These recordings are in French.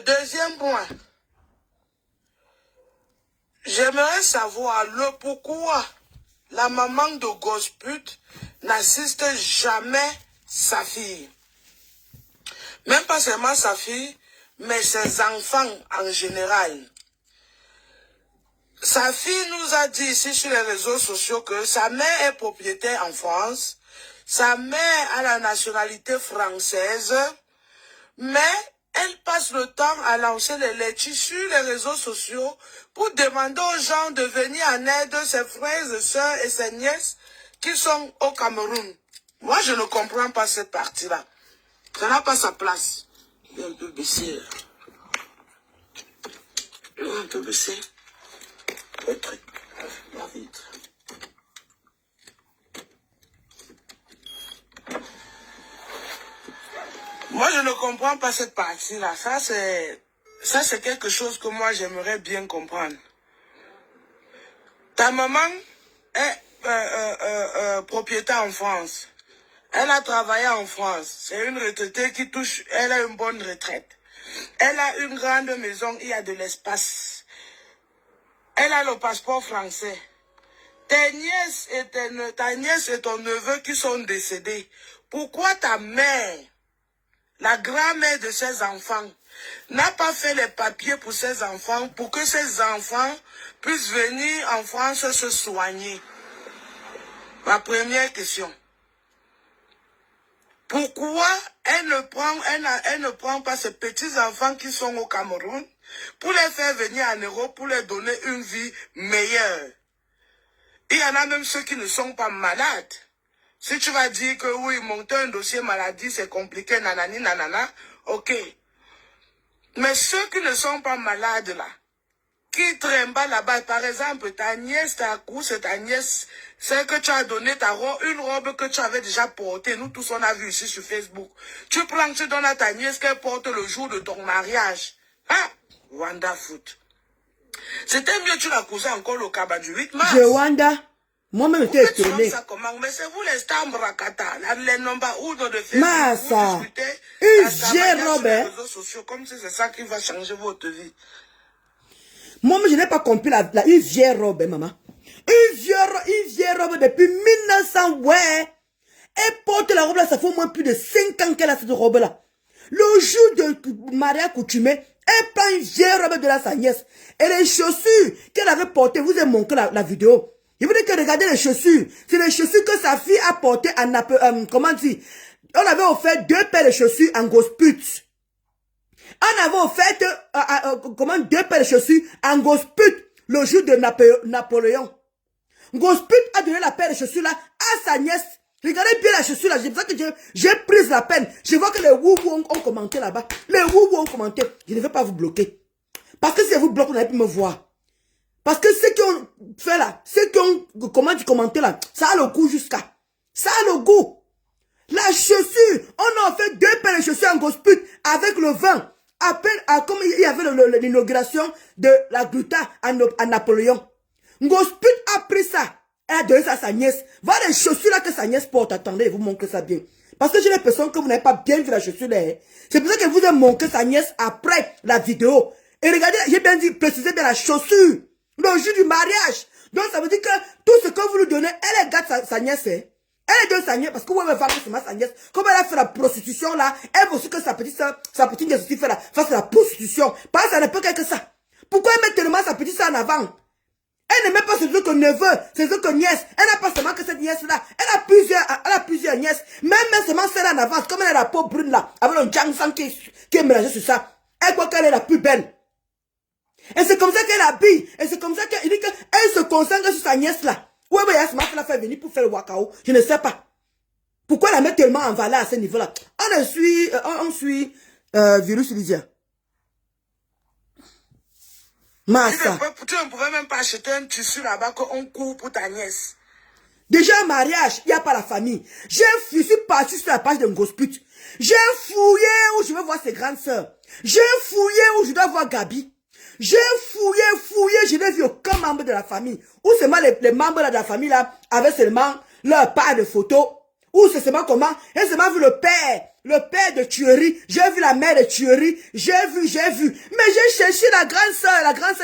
Deuxième point. J'aimerais savoir le pourquoi la maman de Gosput n'assiste jamais sa fille. Même pas seulement sa fille, mais ses enfants en général. Sa fille nous a dit ici sur les réseaux sociaux que sa mère est propriétaire en France, sa mère a la nationalité française, mais elle passe le temps à lancer les laitiers sur les réseaux sociaux pour demander aux gens de venir en aide de ses frères et sœurs et ses nièces qui sont au Cameroun. Moi, je ne comprends pas cette partie-là. Ça n'a pas sa place. Il est un peu baissé, là. Il est un peu baissé. Le truc. La vitre. Moi, je ne comprends pas cette partie-là. Ça, c'est quelque chose que moi, j'aimerais bien comprendre. Ta maman est propriétaire en France. Elle a travaillé en France. C'est une retraitée qui touche, elle a une bonne retraite. Elle a une grande maison, il y a de l'espace. Elle a le passeport français. Ta nièce et ton neveu qui sont décédés. Pourquoi ta mère, la grand-mère de ses enfants, n'a pas fait les papiers pour ses enfants pour que ses enfants puissent venir en France se soigner? Ma première question. Pourquoi elle ne prend pas ces petits-enfants qui sont au Cameroun pour les faire venir en Europe, pour leur donner une vie meilleure? Il y en a même ceux qui ne sont pas malades. Si tu vas dire que oui, monter un dossier maladie, c'est compliqué, nanani, nanana, ok. Mais ceux qui ne sont pas malades là, qui trimballent là-bas, par exemple, ta nièce, ta cousine, ta nièce, c'est que tu as donné une robe que tu avais déjà portée. Nous tous, on a vu ici sur Facebook. Tu prends, tu donnes à ta nièce qu'elle porte le jour de ton mariage. Hein? Wanda Foot. C'était mieux, tu la cousais encore le cabas du 8 mars. Je Wanda. Moi-même, j'étais étonné. Mais c'est vous les Stambrakata, les nombres de Facebook. Massa. Une vieille robe. Réseaux sociaux, comme si c'est ça qui va changer votre vie. Moi, je n'ai pas compris une vieille robe, maman. Une vieille robe depuis 1900, ouais. Elle porte la robe là, ça fait au moins plus de 5 ans qu'elle a cette robe là. Le jour de Maria coutumée, elle prend une vieille robe de sa nièce. Et les chaussures qu'elle avait portées, vous avez montré la vidéo. Je vous dis que regardez les chaussures. C'est les chaussures que sa fille a portées en comment dire. On avait offert 2 paires de chaussures en Gosput. On avait offert, 2 paires de chaussures en Gosput le jour de Napoléon. Gosput a donné la paire de chaussures là à sa nièce. Regardez bien la chaussure là, c'est pour ça que j'ai pris la peine. Je vois que les woubou ont commenté là-bas. Les woubou ont commenté. Je ne vais pas vous bloquer. Parce que si je vous bloque, vous n'allez plus me voir. Parce que ceux qui ont fait là, ceux qui ont commenté là, ça a le goût jusqu'à. Ça a le goût. La chaussure, on a fait 2 paires de chaussures en Gosput avec le vin. Comme il y avait l'inauguration de la Gluta à Napoléon. Gosput a pris ça. Elle a donné ça à sa nièce. Voilà les chaussures là que sa nièce porte. Attendez, je vous montre ça bien. Parce que j'ai l'impression que vous n'avez pas bien vu la chaussure là. C'est pour ça que je vous ai montré sa nièce après la vidéo. Et regardez, j'ai bien dit, précisez bien la chaussure. Le jour du mariage. Donc ça veut dire que tout ce que vous lui donnez, elle garde sa nièce. Elle est de sa nièce parce que vous avez voir que c'est sa nièce. Comme elle a fait la prostitution là, elle veut aussi que sa petite nièce aussi fasse la prostitution. Parce que ça ne peut qu'être ça. Pourquoi elle met tellement sa petite soeur en avant? Elle ne met pas ses autres neveux, ses autres nièces. Elle n'a pas seulement que cette nièce-là. Elle a plusieurs nièces. Même seulement celle en avance, comme elle a la peau brune là, avec le jangsang qui est mélangé sur ça. Elle croit qu'elle est la plus belle. Et c'est comme ça qu'elle habille. Et c'est comme ça qu'elle dit qu'elle se concentre sur sa nièce là. Ouais, mais Yasma l'a fait venir pour faire le wakao. Je ne sais pas. Pourquoi la mettre tellement en valeur à ce niveau-là? On suit Virus Lydia. Massa. Tu ne pourrais même pas acheter un tissu là-bas qu'on court pour ta nièce. Déjà, un mariage, il n'y a pas la famille. Je suis parti sur la page de Ngosput. J'ai fouillé où je veux voir ses grandes sœurs. J'ai fouillé où je dois voir Gabi. J'ai fouillé, je n'ai vu aucun membre de la famille. Ou seulement les membres de la famille là avaient seulement leur part de photos. Ou c'est seulement comment, j'ai seulement vu le père le père de tuerie, j'ai vu la mère de tuerie, j'ai vu. Mais j'ai cherché la grande sœur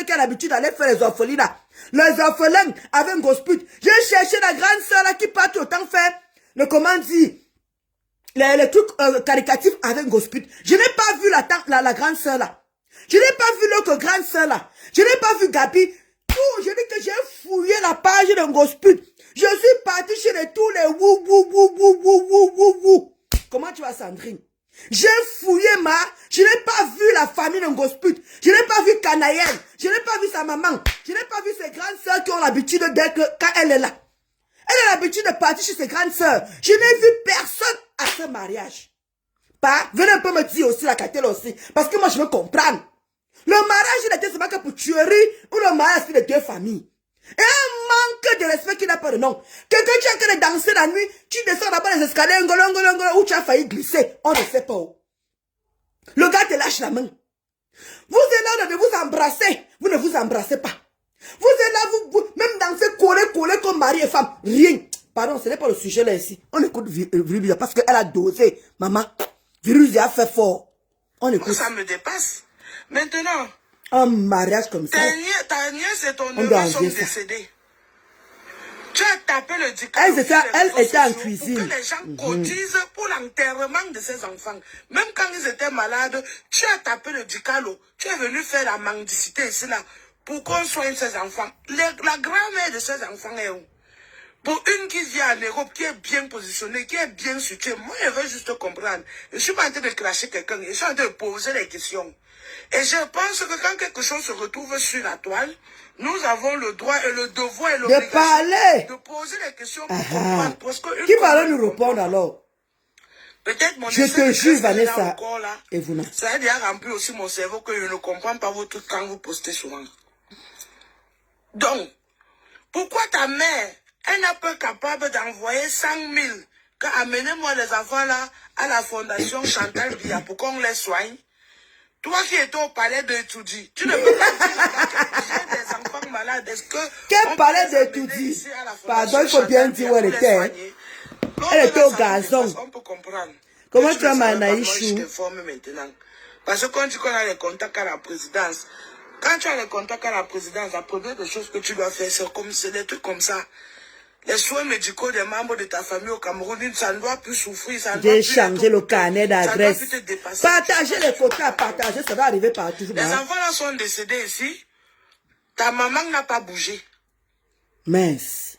qui a l'habitude d'aller faire les orphelins là. Les orphelins avec un gospel. J'ai cherché la grande sœur là qui part tout le temps faire le comment dire, les trucs caricatifs avec un gospel. Je n'ai pas vu la grande sœur là. Je n'ai pas vu l'autre grande sœur là. Je n'ai pas vu Gabi. Tout, je dis que j'ai fouillé la page d'un gospel. Je suis parti chez tous les wou. Comment tu vas, Sandrine? J'ai fouillé je n'ai pas vu la famille d'un gospel. Je n'ai pas vu Canaël. Je n'ai pas vu sa maman. Je n'ai pas vu ses grandes sœurs qui ont l'habitude d'être quand elle est là. Elle a l'habitude de partir chez ses grandes sœurs. Je n'ai vu personne à ce mariage. Venez un peu me dire aussi la cartelle aussi. Parce que moi, je veux comprendre. Le mariage, il était seulement que pour tuerie ou le mariage, c'est de deux familles. Et un manque de respect qui n'a pas de nom. Quelqu'un qui a qu'à danser la nuit, tu descends là-bas les escaliers, où tu as failli glisser. On ne sait pas où. Le gars te lâche la main. Vous êtes là de vous embrasser. Vous ne vous embrassez pas. Vous êtes là, vous même danser, coller comme mari et femme. Rien. Pardon, ce n'est pas le sujet là ici. On écoute Virus parce qu'elle a dosé. Maman, Virus a fait fort. On écoute. Ça me dépasse. Maintenant, un mariage comme ça. Ta nièce et ton neveu sont décédés. Tu as tapé le dical. Elle était en cuisine. Pour que les gens cotisent pour l'enterrement de ses enfants. Même quand ils étaient malades, tu as tapé le dicalo. Tu es venu faire la mendicité ici là. Pour qu'on soigne ses enfants. La grand-mère de ses enfants est où? Pour une qui vient en Europe, qui est bien positionnée, qui est bien située, moi je veux juste comprendre. Je ne suis pas en train de clasher quelqu'un, je suis en train de poser des questions. Et je pense que quand quelque chose se retrouve sur la toile, nous avons le droit et le devoir et l'obligation de poser des questions pour comprendre. Parce que qui va nous répondre alors? Peut-être mon je te jure, Vanessa, encore là, et vous ça a déjà rempli aussi mon cerveau que je ne comprends pas vos trucs quand vous postez souvent. Donc, pourquoi ta mère, elle n'est pas capable d'envoyer 100 000, amenez-moi les enfants là à la fondation Chantal Biya pour qu'on les soigne? Toi qui es au palais d'étudier, tu ne peux pas dire j'ai des enfants malades. Est-ce que quel palais d'étudier? Pardon, il faut bien dire où elle était. Elle était au gazon. On peut comprendre. Comment tu as Manaïchou? Je t'informe maintenant. Parce que quand tu connais les contacts à la présidence, quand tu as les contacts à la présidence, la première des choses que tu dois faire, c'est des trucs comme ça. Les soins médicaux des membres de ta famille au Cameroun, ça ne doit plus souffrir. J'ai changé le carnet d'adresse. Partagez les photos à partager, ça va arriver partout. Les enfants là sont décédés ici. Ta maman n'a pas bougé. Mince.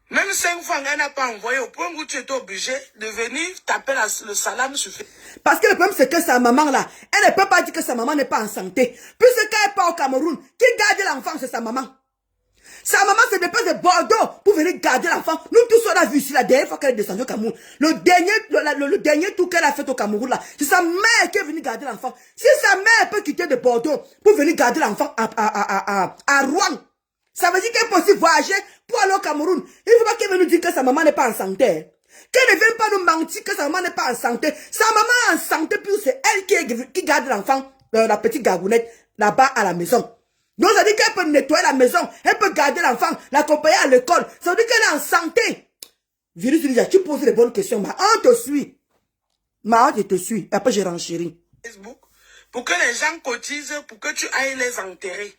Même 5 fois, elle n'a pas envoyé au point où tu étais obligé de venir taper le salam sur Facebook. Parce que le problème, c'est que sa maman là, elle ne peut pas dire que sa maman n'est pas en santé. Puisque quand elle part au Cameroun, qui garde l'enfant, c'est sa maman. Sa maman se déplace de Bordeaux pour venir garder l'enfant. Nous tous on a vu ici la dernière fois qu'elle est descendue au Cameroun. Le dernier tour qu'elle a fait au Cameroun là, c'est sa mère qui est venue garder l'enfant. Si sa mère peut quitter de Bordeaux pour venir garder l'enfant à Rouen, ça veut dire qu'elle peut aussi voyager pour aller au Cameroun. Il ne faut pas qu'elle vienne nous dire que sa maman n'est pas en santé. Qu'elle ne vienne pas nous mentir que sa maman n'est pas en santé. Sa maman est en santé, puis c'est elle qui garde l'enfant, la petite gagounette, là-bas à la maison. Donc ça veut dire qu'elle peut nettoyer la maison, elle peut garder l'enfant, l'accompagner à l'école. Ça veut dire qu'elle est en santé. Virus, tu poses les bonnes questions, ma on te suit. Ma je te suis. Après, j'ai renchéri. Facebook, pour que les gens cotisent, pour que tu ailles les enterrer.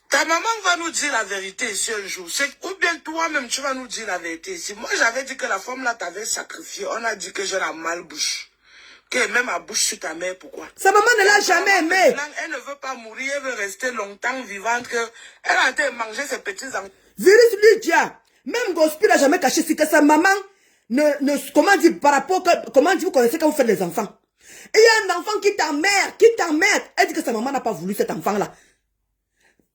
Ta maman va nous dire la vérité ici un jour. Ou bien toi-même, tu vas nous dire la vérité ici. Moi, j'avais dit que la femme là t'avait sacrifié. On a dit que j'ai la malbouche. Que même à bouche sur ta mère, pourquoi? Sa maman ne l'a jamais aimé. Elle ne veut pas mourir, elle veut rester longtemps vivante. Elle a été manger ses petits enfants. Virus lui dit, même Gospel n'a jamais caché, c'est que sa maman comment dire, par rapport, comment dire, vous connaissez quand vous faites les enfants. Et il y a un enfant qui t'emmerde. Elle dit que sa maman n'a pas voulu cet enfant-là.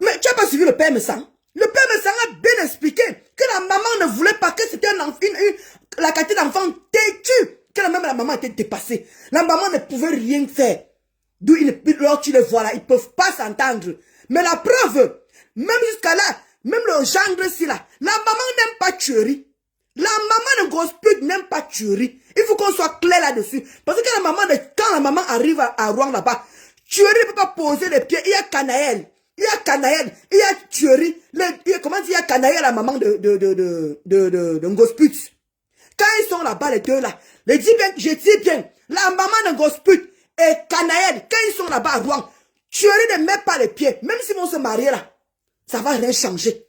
Mais tu n'as pas suivi le père Messan. Le père Messan a bien expliqué que la maman ne voulait pas, que c'était la qualité d'enfant têtu. Que même la maman était dépassée. La maman ne pouvait rien faire. D'où lorsque tu les vois là, ils ne peuvent pas s'entendre. Mais la preuve, même jusqu'à là, même le gendre ici là, la maman n'aime pas tuerie. La maman de Gospel n'aime pas tuerie. Il faut qu'on soit clair là-dessus. Parce que quand la maman arrive à Rouen là-bas, tuerie ne peut pas poser les pieds. Il y a Canaël. Il y a Canaël. Il y a tuerie. Comment dire, il y a Canaël, la maman de Gospel. Quand ils sont là-bas, les deux là, Je dis bien, la maman de Gosput et Canaël, quand ils sont là-bas à Rouen, Thierry ne met pas les pieds. Même s'ils vont se marier là, ça va rien changer.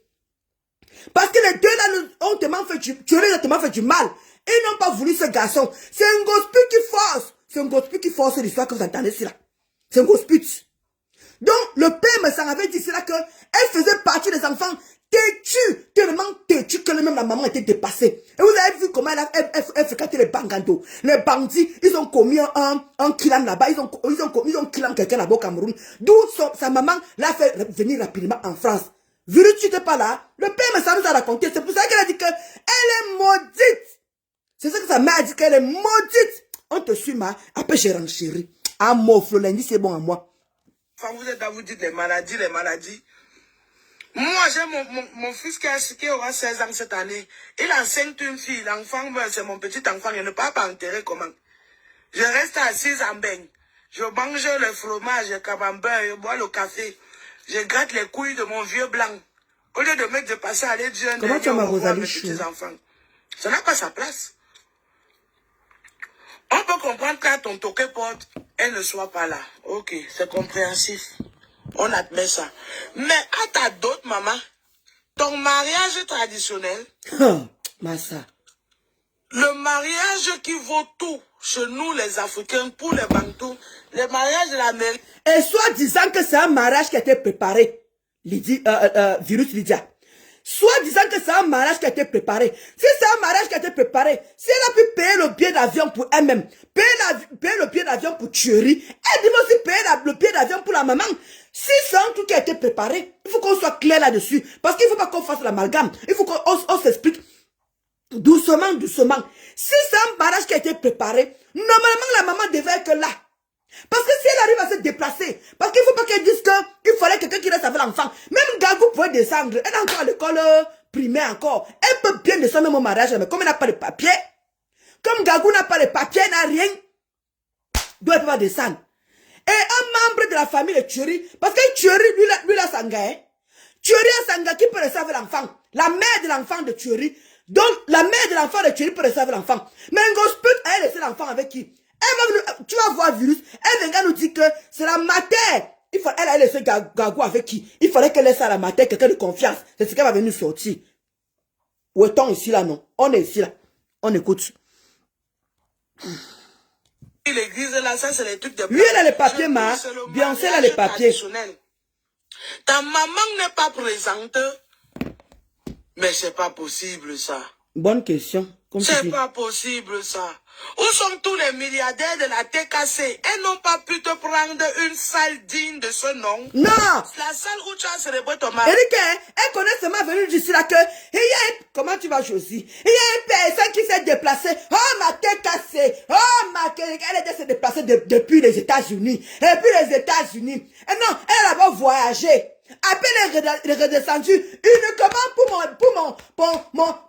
Parce que les deux là ont tellement fait du mal. Ils n'ont pas voulu ce garçon. C'est un Gosput qui force. C'est un Gosput qui force l'histoire que vous entendez ici là. C'est un Gosput. Donc, le père me s'en avait dit cela qu'elle faisait partie des enfants têtus, tellement têtus que même la maman était dépassée. Et vous avez vu comment elle fréquentait les bangandos. Les bandits, ils ont commis un kilan là-bas, ils ont kilan quelqu'un là-bas au Cameroun. D'où sa maman l'a fait venir rapidement en France. Vu que tu n'étais pas là, le père me s'en nous a raconté. C'est pour ça qu'elle a dit qu'elle est maudite. C'est ça que sa mère a dit qu'elle est maudite. On te suit, après j'ai renchéri. Ah, mon lundi, c'est bon à moi. Enfin, vous êtes à vous dire les maladies. Moi, j'ai mon fils qui aura 16 ans cette année. Il enseigne une fille. L'enfant, c'est mon petit enfant. Je ne peux pas enterrer comment. Je reste assise en baigne. Je mange le fromage, le camembert, je bois le café. Je gratte les couilles de mon vieux blanc. Au lieu de mettre de passer à aller dire un comment tu as ma Rosalie mes petits enfants. Ça n'a pas sa place. On peut comprendre qu'à ton toqué porte, elle ne soit pas là. Ok, c'est compréhensif. On admet ça. Mais à ta dot, maman, ton mariage traditionnel, Massa. le mariage qui vaut tout chez nous les Africains, pour les Bantous, le mariage de l'Amérique. Et soit disant que c'est un mariage qui a été préparé, Virus Lydia. Soit disant que c'est un mariage qui a été préparé. Si c'est un mariage qui a été préparé, si elle a pu payer le billet d'avion pour elle-même, payer le billet d'avion pour Thierry, elle doit aussi payer le billet d'avion pour la maman. Si c'est un truc qui a été préparé, il faut qu'on soit clair là-dessus. Parce qu'il ne faut pas qu'on fasse l'amalgame. Il faut qu'on s'explique doucement, doucement. Si c'est un mariage qui a été préparé, normalement la maman devait être là. Parce que si elle arrive à se déplacer, parce qu'il ne faut pas qu'elle dise qu'il fallait quelqu'un qui reste avec l'enfant. Même Gagou pouvait descendre. Elle est encore à l'école primaire encore. Elle peut bien descendre même au mariage, mais comme elle n'a pas de papier, comme Gagou n'a pas de papier, n'a rien, donc elle ne peut pas descendre. Et un membre de la famille de Thierry, parce que Thierry, lui, la Sanga, hein. Thierry a Sanga qui peut rester avec l'enfant. La mère de l'enfant de Thierry. Donc, la mère de l'enfant de Thierry peut rester avec l'enfant. Mais un gospel, elle laisse l'enfant avec qui? Tu vas voir Virus, elle viendra nous dire que c'est la mater. Elle a laissé Gagou avec qui? Il fallait qu'elle laisse à la mater quelqu'un de confiance. C'est ce qu'elle va venir sortir. Où est-on ici là, non? On est ici là. On écoute. L'église là, ça c'est les trucs de... Lui, elle a les papiers, ma. Beyoncé, elle a les papiers. Ta maman n'est pas présente. Mais c'est pas possible ça. Bonne question. C'est pas possible ça. Où sont tous les milliardaires de la TKC? Elles n'ont pas pu te prendre une salle digne de ce nom. Non. La salle où tu as célébré ton mariage. Eric, elle connaît seulement venue d'ici là que il y a comment tu vas choisir? Il y a une personne qui s'est déplacée. Oh ma TKC. Oh ma elle s'est déplacée depuis les États-Unis. Et puis les États-Unis. Et non, elle a d'abord voyagé. Après elle est redescendue uniquement pour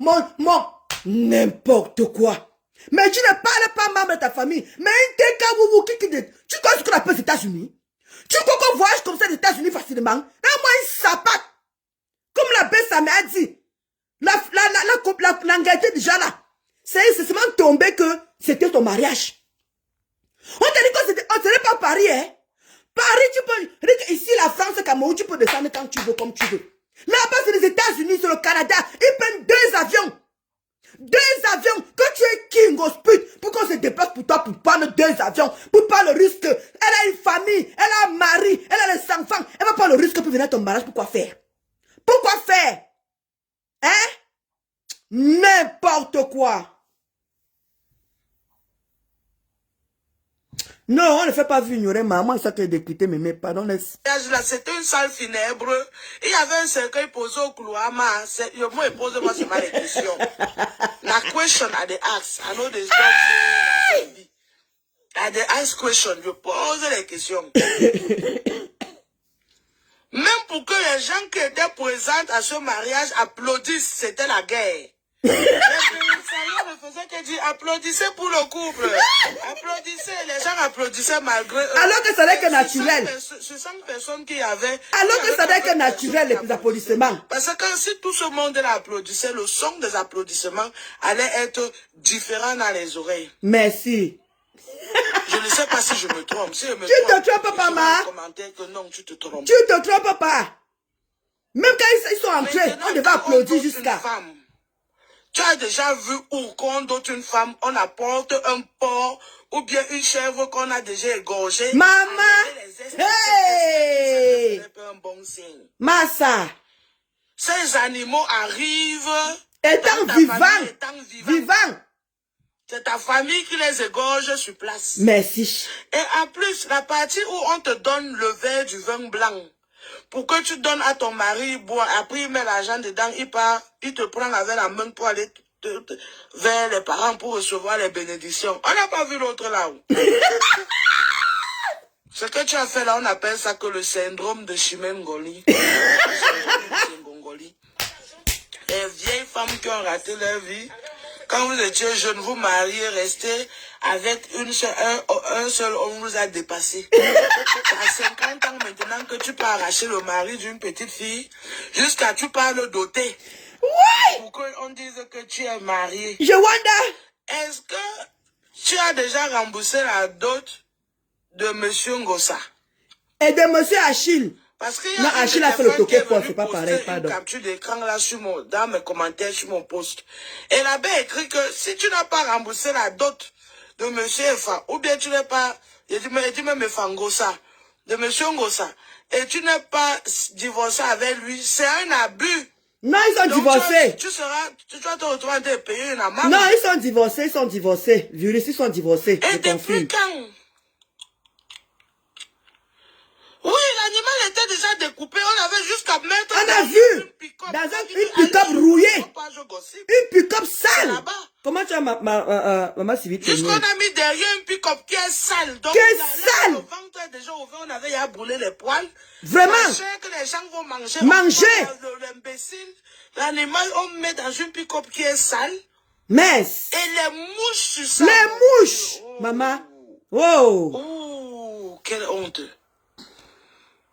mon n'importe quoi. Mais tu ne parles pas membre de ta famille. Mais une TK, tu crois ce qu'on appelle les États-Unis? Tu crois qu'on voyage comme ça aux États-Unis facilement? Donne-moi une sapate. Comme la bête, ça m'a dit. L'Angleterre déjà là. C'est seulement tombé que c'était ton mariage. On t'a dit qu'on ce n'est pas Paris, hein? Paris, tu peux... Ici, la France, Cameroun, tu peux descendre quand tu veux, comme tu veux. Là-bas, c'est les États-Unis, c'est le Canada. Ils prennent 2 avions. 2 avions. Quand tu es King of Sput, pour qu'on se déplace pour toi, pour prendre 2 avions, pour pas le risque. Elle a une famille, elle a un mari, elle a les enfants. Elle va pas le risque pour venir à ton mariage. Pourquoi faire? Pourquoi faire? Hein? N'importe quoi. Non, on ne fait pas ignorer maman, ça que d'écouter, mais pardon, laisse. C'était une salle funèbre. Il y avait un cercueil posé au couloir. Moi, pose-moi seulement les questions. La question à des ask. I know there's no à des ask question. Je pose les questions. Même pour que les gens qui étaient présents à ce mariage applaudissent, c'était la guerre. Les Bénissayens ne faisait que dire applaudissez pour le couple. Applaudissez, les gens applaudissaient malgré eux. Alors que ça n'est que naturel. Ce 5 personnes qui avaient... Alors que ça n'est que naturel, les applaudissements. Parce que si tout ce monde applaudissait, le son des applaudissements allait être différent dans les oreilles. Merci. Je ne sais pas si je me trompe. Si je me Tu te trompes pas, ma. Que non, tu te trompes. Tu te trompes pas. Même quand ils sont entrés, on devait applaudir jusqu'à... Tu as déjà vu où qu'on dote une femme, on apporte un porc ou bien une chèvre qu'on a déjà égorgée. Maman! Hey! C'est un bon signe. Massa! Ces animaux arrivent étant vivants. C'est ta famille qui les égorge sur place. Merci. Et en plus, la partie où on te donne le verre du vin blanc, pour que tu donnes à ton mari boire, après il met l'argent dedans, il part, il te prend avec la main pour aller vers les parents pour recevoir les bénédictions. On n'a pas vu l'autre là-haut. Ce que tu as fait là, on appelle ça que le syndrome de Chimengoli. Les vieilles femmes qui ont raté leur vie. Quand vous étiez jeune, vous mariez, restez avec un seul homme vous a dépassé. À 50 ans maintenant que tu peux arracher le mari d'une petite fille, jusqu'à tu parles doter. Oui! Pour qu'on dise que tu es marié. Je wonder. Est-ce que tu as déjà remboursé la dot de Monsieur Ngossa? Et de Monsieur Achille? Parce que non, Achille a fait le toquet pour, c'est pas pareil, pardon. Une capture d'écran là dans mes commentaires sur mon post. Et là-bas écrit que si tu n'as pas remboursé la dot de Monsieur Efa, ou bien tu n'es pas, il dit même Efa Ngossa, de Monsieur Ngossa, et tu n'es pas divorcé avec lui, c'est un abus. Non, ils sont divorcés. Tu vas te retrouver à payer une amende. Non, ils sont divorcés. Virus, ils sont divorcés. Et depuis quand? Oui, l'animal était déjà découpé. On avait jusqu'à mettre... On a vu dans une pick-up rouillée. Une pick-up sale. Comment tu as maman civile? Jusqu'on a mis derrière une pick-up qui est sale. Donc, qui est sale. Le ventre est déjà ouvert. On avait à brûler les poils. Vraiment. Que les gens vont manger. L'imbécile. L'animal, on met dans une pick-up qui est sale. Mais. Et les mouches sur ça. Les mouches. Oh. Maman. Oh. Oh, quelle honte.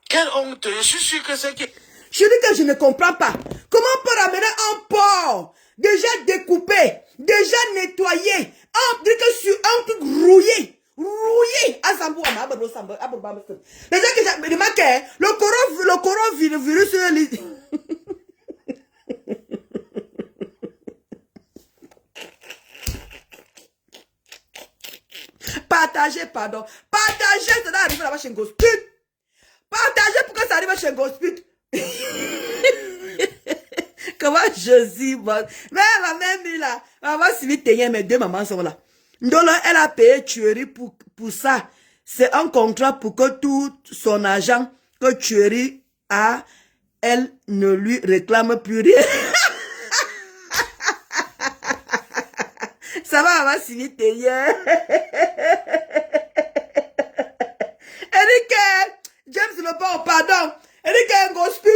Quelle honte. Je suis sûr que c'est qui... Je dis que je ne comprends pas. Comment on peut ramener un porc déjà découpé, déjà nettoyé, on dit que sur un truc rouillé. Déjà que j'ai remarqué, le coronavirus, partagez, pardon. Partagez, ça doit arriver là-bas chez Gospit. Partagez pour que ça arrive chez Gospit. Comment Josie, mais elle m'a même mis là. Maman, si vite, mes deux mamans sont là. Donc là, elle a payé tuerie pour ça. C'est un contrat pour que tout son argent que tuerie a, elle ne lui réclame plus rien. Ça va, maman, si vite, elle dit que James le bon, pardon. Elle dit qu'un gospel,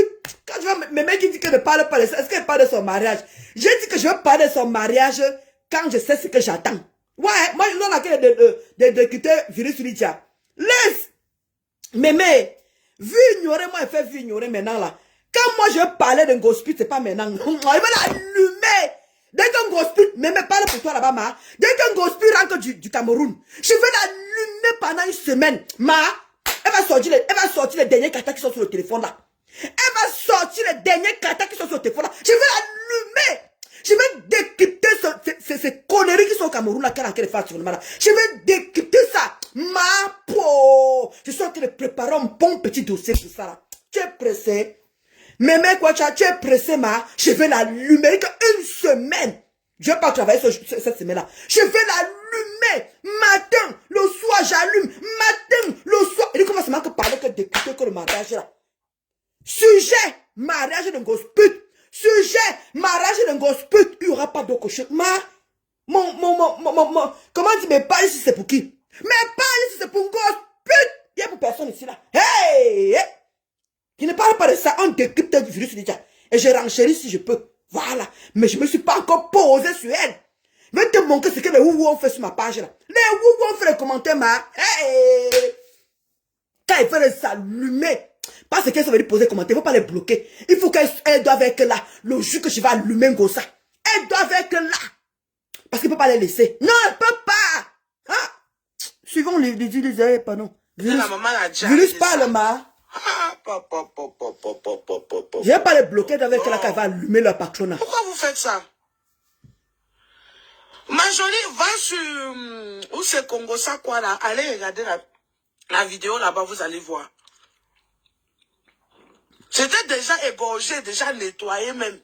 quand je vois mes mecs qui disent que ne parle pas de ça, est-ce qu'elle parle de son mariage? J'ai dit que je veux parler de son mariage quand je sais ce que j'attends. Ouais, moi, je n'ai pas de quitter virus sur l'Itia. Laisse! Mais, vu ignorer, moi, elle fait vu ignorer maintenant là. Quand moi, je veux parler d'un gospel, c'est pas maintenant. Il va l'allumer. Dès qu'un gospel, mais parle pour toi là-bas, ma. Dès qu'un gospel rentre du Cameroun, je vais l'allumer pendant une semaine, ma. Elle va sortir les derniers cartes qui sont sur le téléphone là. Elle va sortir les derniers cartes qui sont sur le téléphone là. Je vais l'allumer. Je vais décrypter ces conneries qui sont au Cameroun là, qu'elle fait sur le mal là. Je vais décrypter ça. Ma peau. Je suis en train de préparer un bon petit dossier pour ça là. Tu es pressé? Mais quoi, tu es pressé, ma? Je vais l'allumer qu'une semaine. Je vais pas travailler cette semaine-là. Je vais l'allumer. Matin, le soir, j'allume. Matin, le soir. Et comment ça m'a parlé que d'écouter que le mariage là. Sujet, mariage d'un gospel. Sujet, mariage d'un gospel. Il n'y aura pas de cocher. Comment dire, mais pas ici, c'est pour qui? Mais pas ici, c'est pour un gospel. Il n'y a pour personne ici là. Hey! Je ne parle pas de ça. On décrypte du virus déjà. Et je renchéris si je peux. Voilà. Mais je ne me suis pas encore posé sur elle. Je vais te montrer ce que les Wouhou ont fait sur ma page là. Les Wouhou ont fait les commentaires, ma. Hey! Quand ils veulent s'allumer, parce que ça veut dire poser commentaires, il ne faut pas les bloquer. Il faut qu'elles doivent être là. Le jour que je vais allumer un gossa, elles doivent être là. Parce qu'il ne peut pas les laisser. Non, elle ne peut pas. Hein? Suivons les pardon. Virus parle, ma. Je ne vais pas les bloquer avec la qu'elle va allumer leur patronat. Pourquoi vous faites ça? Ma jolie, va sur... Où c'est Congo, ça quoi là? Allez regarder la vidéo là-bas, vous allez voir. C'était déjà égorgé, déjà nettoyé même.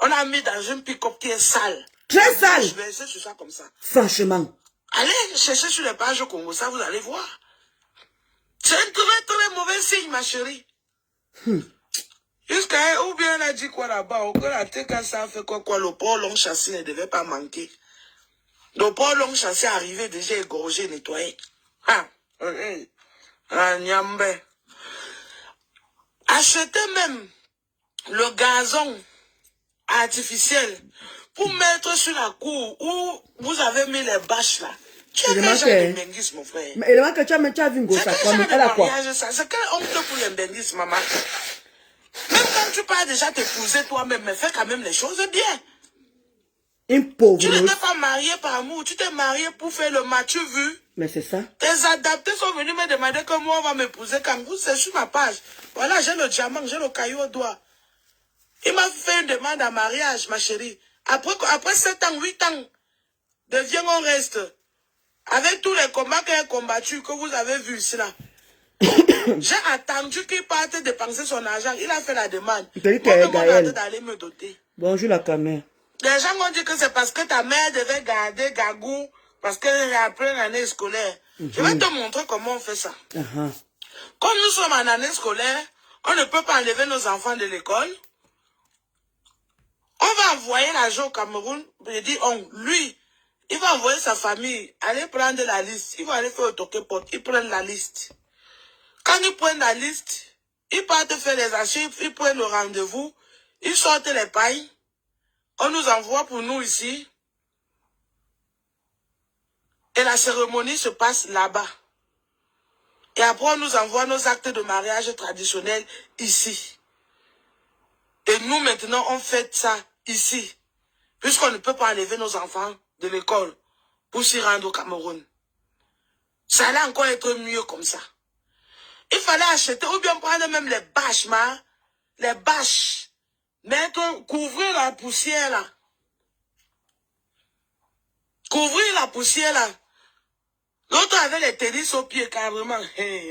On a mis dans une pick-up qui est sale. Très sale. Je vais essayer sur ça comme ça. Franchement. Allez chercher sur les pages Congo, ça vous allez voir. C'est un très très mauvais signe, ma chérie. Jusqu'à ou bien on a dit quoi là-bas, au quand ça fait quoi, le port long chassé ne devait pas manquer. Le port long chassé arrivé déjà égorgé, nettoyé. Nyambe. Achetez même le gazon artificiel pour mettre sur la cour où vous avez mis les bâches là. Tu as quel genre de benguis, mon frère? Mais élément que tu as vu Ngosa, elle a quoi? C'est quelle honte pour les benguis, maman? Même quand tu pars déjà t'épouser toi-même, mais fais quand même les choses bien. Une pauvre. Tu n'étais pas marié par amour, tu t'es marié pour faire le match, vu. Mais c'est ça. Tes adaptés sont venus me demander comment on va m'épouser quand vous, c'est sur ma page. Voilà, j'ai le diamant, j'ai le caillou au doigt. Il m'a fait une demande à mariage, ma chérie. Après 7 ans, 8 ans, de viens on reste. Avec tous les combats qu'il a combattus, que vous avez vus ici là. J'ai attendu qu'il parte dépenser son argent. Il a fait la demande. Il dit qu'elle est Gaël. D'aller me doter. Bonjour la caméra. Les gens ont dit que c'est parce que ta mère devait garder Gagou, parce qu'elle est après l'année scolaire. Je vais te montrer comment on fait ça. Comme nous sommes en année scolaire, on ne peut pas enlever nos enfants de l'école. On va envoyer l'argent au Cameroun. Je dis, lui, il va envoyer sa famille, aller prendre la liste. Il va aller faire au toquet-porte. Ils prennent la liste. Quand ils prennent la liste, ils partent faire les achats, ils prennent le rendez-vous, ils sortent les pailles. On nous envoie pour nous ici. Et la cérémonie se passe là-bas. Et après, on nous envoie nos actes de mariage traditionnels ici. Et nous, maintenant, on fait ça ici. Puisqu'on ne peut pas enlever nos enfants de l'école pour s'y rendre au Cameroun. Ça allait encore être mieux comme ça. Il fallait acheter, ou bien prendre même les bâches, les bâches. Couvrir la poussière là. Couvrir la poussière là. L'autre avait les tennis aux pieds carrément. Il n'y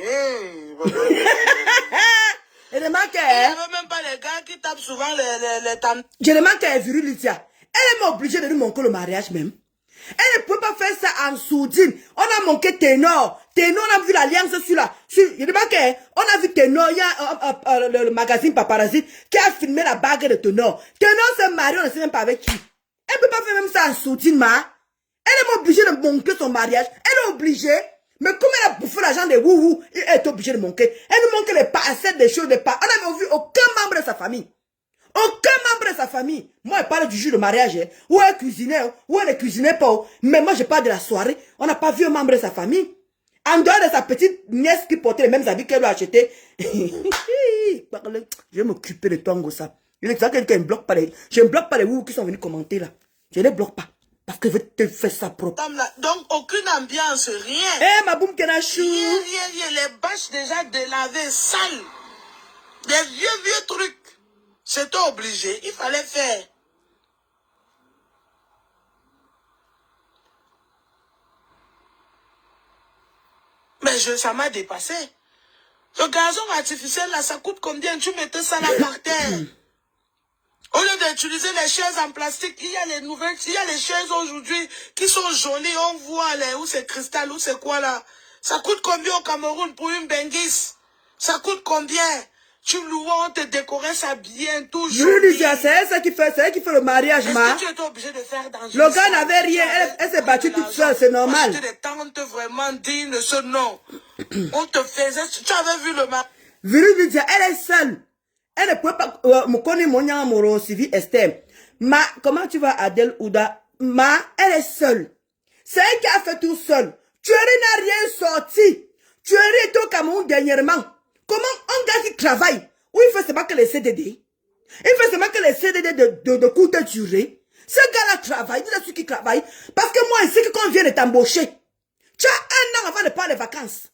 avait même pas les gars qui tapent souvent les tam. Je demande qu'elle est virilité. Elle est obligée de nous manquer le mariage même. Elle ne peut pas faire ça en sourdine. On a manqué Ténor. Ténor, on a vu l'alliance sur là. Je demande qu'on a vu Ténor. Il y a le magazine Paparazzi qui a filmé la bague de Ténor. Ténor s'est marié, on ne sait même pas avec qui. Elle ne peut pas faire même ça en sourdine, ma. Elle est obligée de manquer son mariage. Elle est obligée. Mais comme elle a bouffé l'argent des wouhou, elle est obligée de manquer. Elle nous manque les parcelles des choses, des pas. On n'avait vu aucun membre de sa famille. Aucun membre de sa famille. Moi, elle parle du jour de mariage. Hein. Où elle cuisinait, où elle ne cuisinait pas. Mais moi, je parle de la soirée. On n'a pas vu un membre de sa famille. En dehors de sa petite nièce qui portait les mêmes habits qu'elle lui a acheté. Je vais m'occuper de toi, Ngosa. Je ne bloque pas les wouhou qui sont venus commenter là. Je ne les bloque pas. Parce que je vais te faire ça propre. Donc, aucune ambiance, rien. Eh, ma boum kenachou. Rien. Les bâches déjà délavées, sales. Des vieux trucs. C'était obligé. Il fallait faire. Mais ça m'a dépassé. Le gazon artificiel, là, ça coûte combien? Tu mettais ça là par terre. Au lieu d'utiliser les chaises en plastique, il y a les chaises aujourd'hui qui sont jolies, on voit où c'est cristal, où c'est quoi là. Ça coûte combien au Cameroun pour une benguis? Ça coûte combien? Tu loues, on te décorait ça bien, tout joli. C'est elle qui fait le mariage, ma. Est-ce que tu étais obligé de faire dans le gars n'avait rien, elle s'est battue toute seule, c'est normal. C'était des tantes vraiment dignes de ce nom. On te faisait, tu avais vu le mariage. Virididia, elle est seule. Elle ne peut pas, me connaît mon nom, mon civil Esther. Ma, comment tu vas, Adèle Ouda, elle est seule. C'est elle qui a fait tout seul. Thierry n'a rien sorti. Thierry est au Cameroun dernièrement. Comment un gars qui travaille, où il fait seulement que les CDD, il fait seulement que les CDD de courte durée. Ce gars-là travaille, dis-le celui qui travaille. Parce que moi, ici, quand on vient de t'embaucher, tu as un an avant de partir les vacances.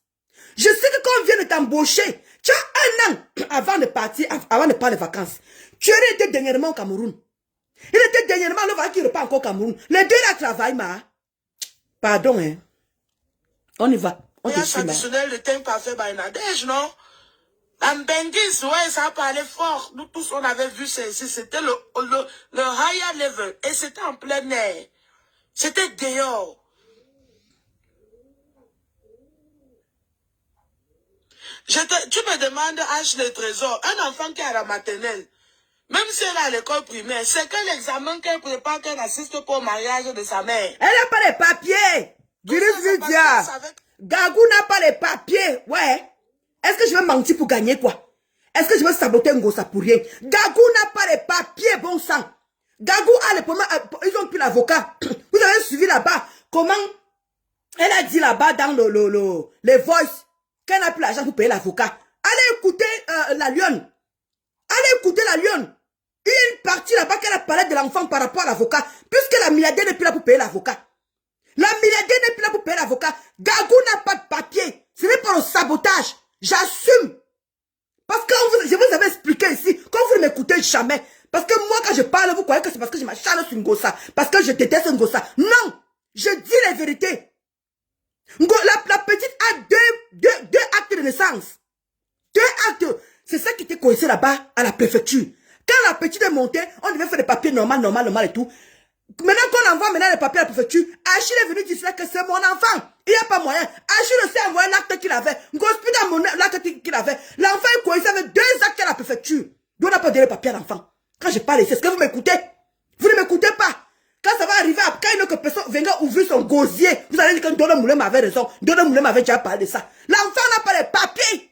Je sais que quand on vient de t'embaucher, tu as un an avant de partir les vacances. Thierry était dernièrement au Cameroun. Il était dernièrement, le vacances qui repart encore au Cameroun. Les deux là travaillent, ma. Pardon, hein. On y va. On y a traditionnel le temps parfait by Nadège, non? La Mbengis, ouais, ça a parlé fort. Nous tous, on avait vu ça ici. C'était le higher level. Et c'était en plein air. C'était dehors. Tu me demandes, H le trésor, un enfant qui est à la maternelle, même si elle est à l'école primaire, c'est quel examen qu'elle prépare, qu'elle assiste pour le mariage de sa mère? Elle n'a pas les papiers. Gagou n'a pas les papiers. Ouais. Est-ce que je vais mentir pour gagner quoi? Est-ce que je vais saboter Ngossa pour rien? Gagou n'a pas les papiers, bon sang. Gagou a les pommes, ils ont pris l'avocat. Vous avez suivi là-bas comment elle a dit là-bas dans les voices qu'elle n'a plus l'argent pour payer l'avocat. Allez écouter la lionne. Allez écouter la lionne. Il y a une partie là-bas qu'elle a parlé de l'enfant par rapport à l'avocat, puisque la milliardaire n'est plus là pour payer l'avocat. La milliardaire n'est plus là pour payer l'avocat. Gagou n'a pas de papier. Ce n'est pas un sabotage. J'assume. Parce que je vous avais expliqué ici, quand vous ne m'écoutez jamais, parce que moi quand je parle, vous croyez que c'est parce que je m'acharne sur Ngossa, parce que je déteste Ngossa. Non, je dis la vérité. La petite a deux actes de naissance. 2 actes. C'est ça qui était coincé là-bas à la préfecture. Quand la petite est montée, on devait faire des papiers normal et tout. Maintenant qu'on envoie les papiers à la préfecture, Achille est venu dire que c'est mon enfant. Il n'y a pas moyen. Achille aussi a envoyé l'acte qu'il avait. Gospel a l'acte qu'il avait. L'enfant est coincé avec 2 actes à la préfecture. Donc on n'a pas donné le papier à l'enfant. Quand je parle ici, est-ce que vous m'écoutez? Vous ne m'écoutez pas. Quand ça va arriver, quand une autre personne viendra ouvrir son gosier, vous allez dire que Dole Moulin m'avait raison. Dole Moulin m'avait déjà parlé de ça. L'enfant n'a pas les papiers.